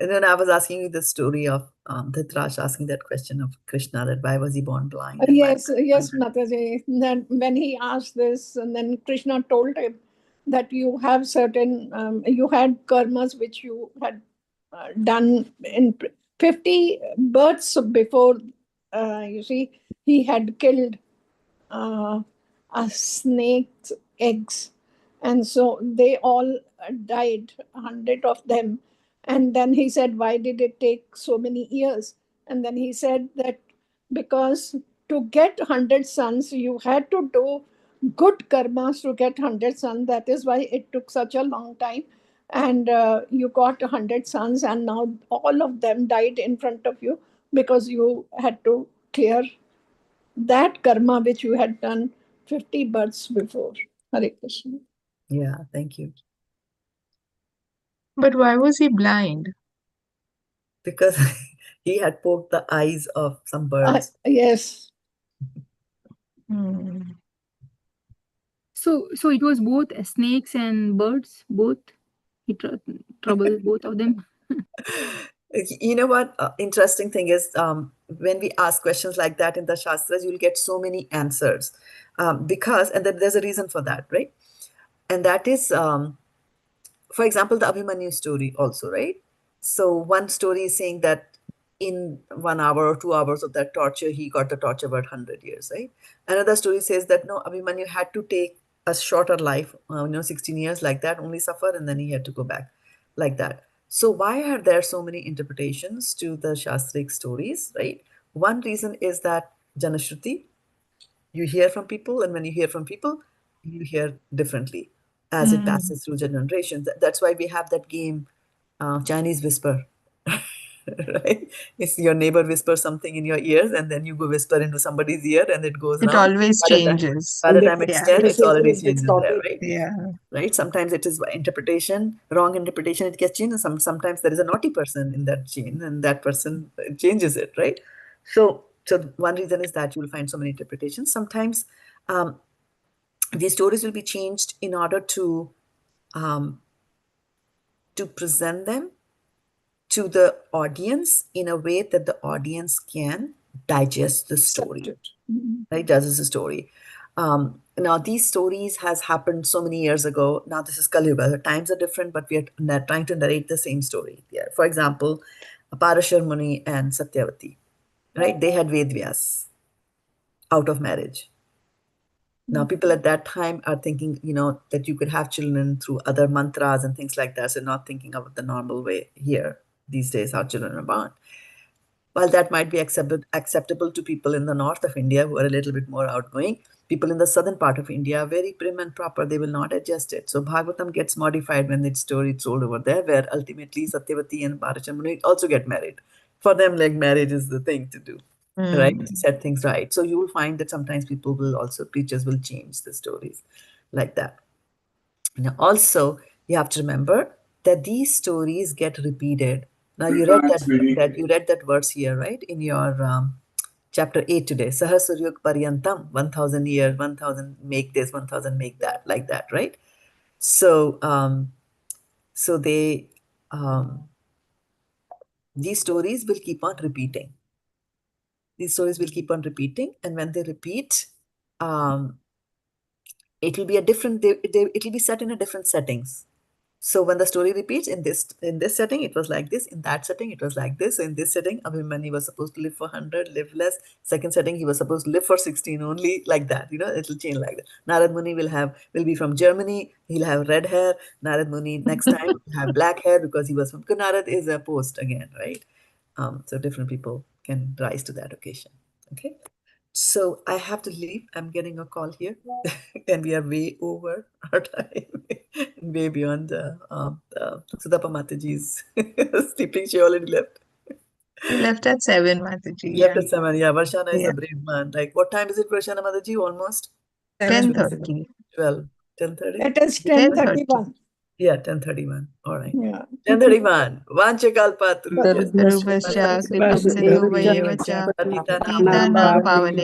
And then I was asking you the story of Dhritarashtra asking that question of Krishna, that why was he born blind? Yes, Mataji. Then when he asked this, and then Krishna told him that you have certain, you had karmas which you had done in 50 births before, you see, he had killed a snake's eggs. And so they all died, 100 of them. And then he said, why did it take so many years? And then he said that because to get 100 sons, you had to do good karmas to get 100 sons. That is why it took such a long time. And you got 100 sons, and now all of them died in front of you because you had to clear that karma which you had done 50 births before. Hare Krishna. Yeah, thank you. But why was he blind? Because he had poked the eyes of some birds. Yes. Hmm. So it was both snakes and birds, both. He troubled both of them. You know what? Interesting thing is, when we ask questions like that in the Shastras, you'll get so many answers. Because, and then there's a reason for that, right? And that is, for example, the Abhimanyu story also, right? So one story is saying that in 1 hour or 2 hours of that torture, he got the torture about 100 years, right? Another story says that no, Abhimanyu had to take a shorter life, 16 years like that, only suffer, and then he had to go back like that. So why are there so many interpretations to the Shastric stories, right? One reason is that Janashruti, you hear from people, and when you hear from people, you hear differently as it passes through generations. That's why we have that game, Chinese whisper. Right? It's your neighbor whispers something in your ears, and then you go whisper into somebody's ear, and it goes It around. always changes. By the time it's Yeah. 10, it's already changed there, distorted. right? Yeah. Right? Sometimes it is interpretation, wrong interpretation, it gets changed. Sometimes there is a naughty person in that chain, and that person changes it, right? So one reason is that you will find so many interpretations. Sometimes these stories will be changed in order to present them to the audience in a way that the audience can digest the story. Right? Digest the story. Now, these stories has happened so many years ago. Now, this is Kali Yuga. The times are different, but we are trying to narrate the same story. Yeah. For example, Parashar Muni and Satyavati, right? They had Vedvyas out of marriage. Now, people at that time are thinking, that you could have children through other mantras and things like that. So not thinking of the normal way here these days, how children are born. While that might be acceptable to people in the north of India who are a little bit more outgoing, people in the southern part of India are very prim and proper. They will not adjust it. So Bhagavatam gets modified when its story is told over there, where ultimately Satyavati and Parashar Muni also get married. For them, like, marriage is the thing to do. Right, to set things right. So you will find that sometimes preachers will change the stories like that. Now, also, you have to remember that these stories get repeated. Now, you read that verse here, right, in your chapter 8 today. Sahasraryug paryantam, 1,000 years, 1,000 make this, 1,000 make that, like that, right? So, these stories will keep on repeating. These stories will keep on repeating, and when they repeat, it will be it will be set in a different settings. So when the story repeats, in this setting it was like this, in that setting it was like this. So in this setting, Abhimanyu was supposed to live for 100, live less. Second setting, he was supposed to live for 16 only, like that. It will change like that. Narad Muni will be from Germany. He'll have red hair. Narad Muni next time will have black hair because he was from. Because Narad is a post again, right? So different people can rise to that occasion. Okay. So I have to leave. I'm getting a call here, and we are way over our time, way beyond Sudapa Mataji's sleeping. She already left. He left at 7, Mataji. Left at 7. Yeah, Varshana is Yeah. a brave man. Like, what time is it, Varshana Mataji? Almost 10:30. 12. 10:30? It is 10:31. Yeah, 10:31. All right. Yeah. 10:31. Vanchakalpatru. Sarvasya kripa sindhu vayevacha patitana pavanebhyo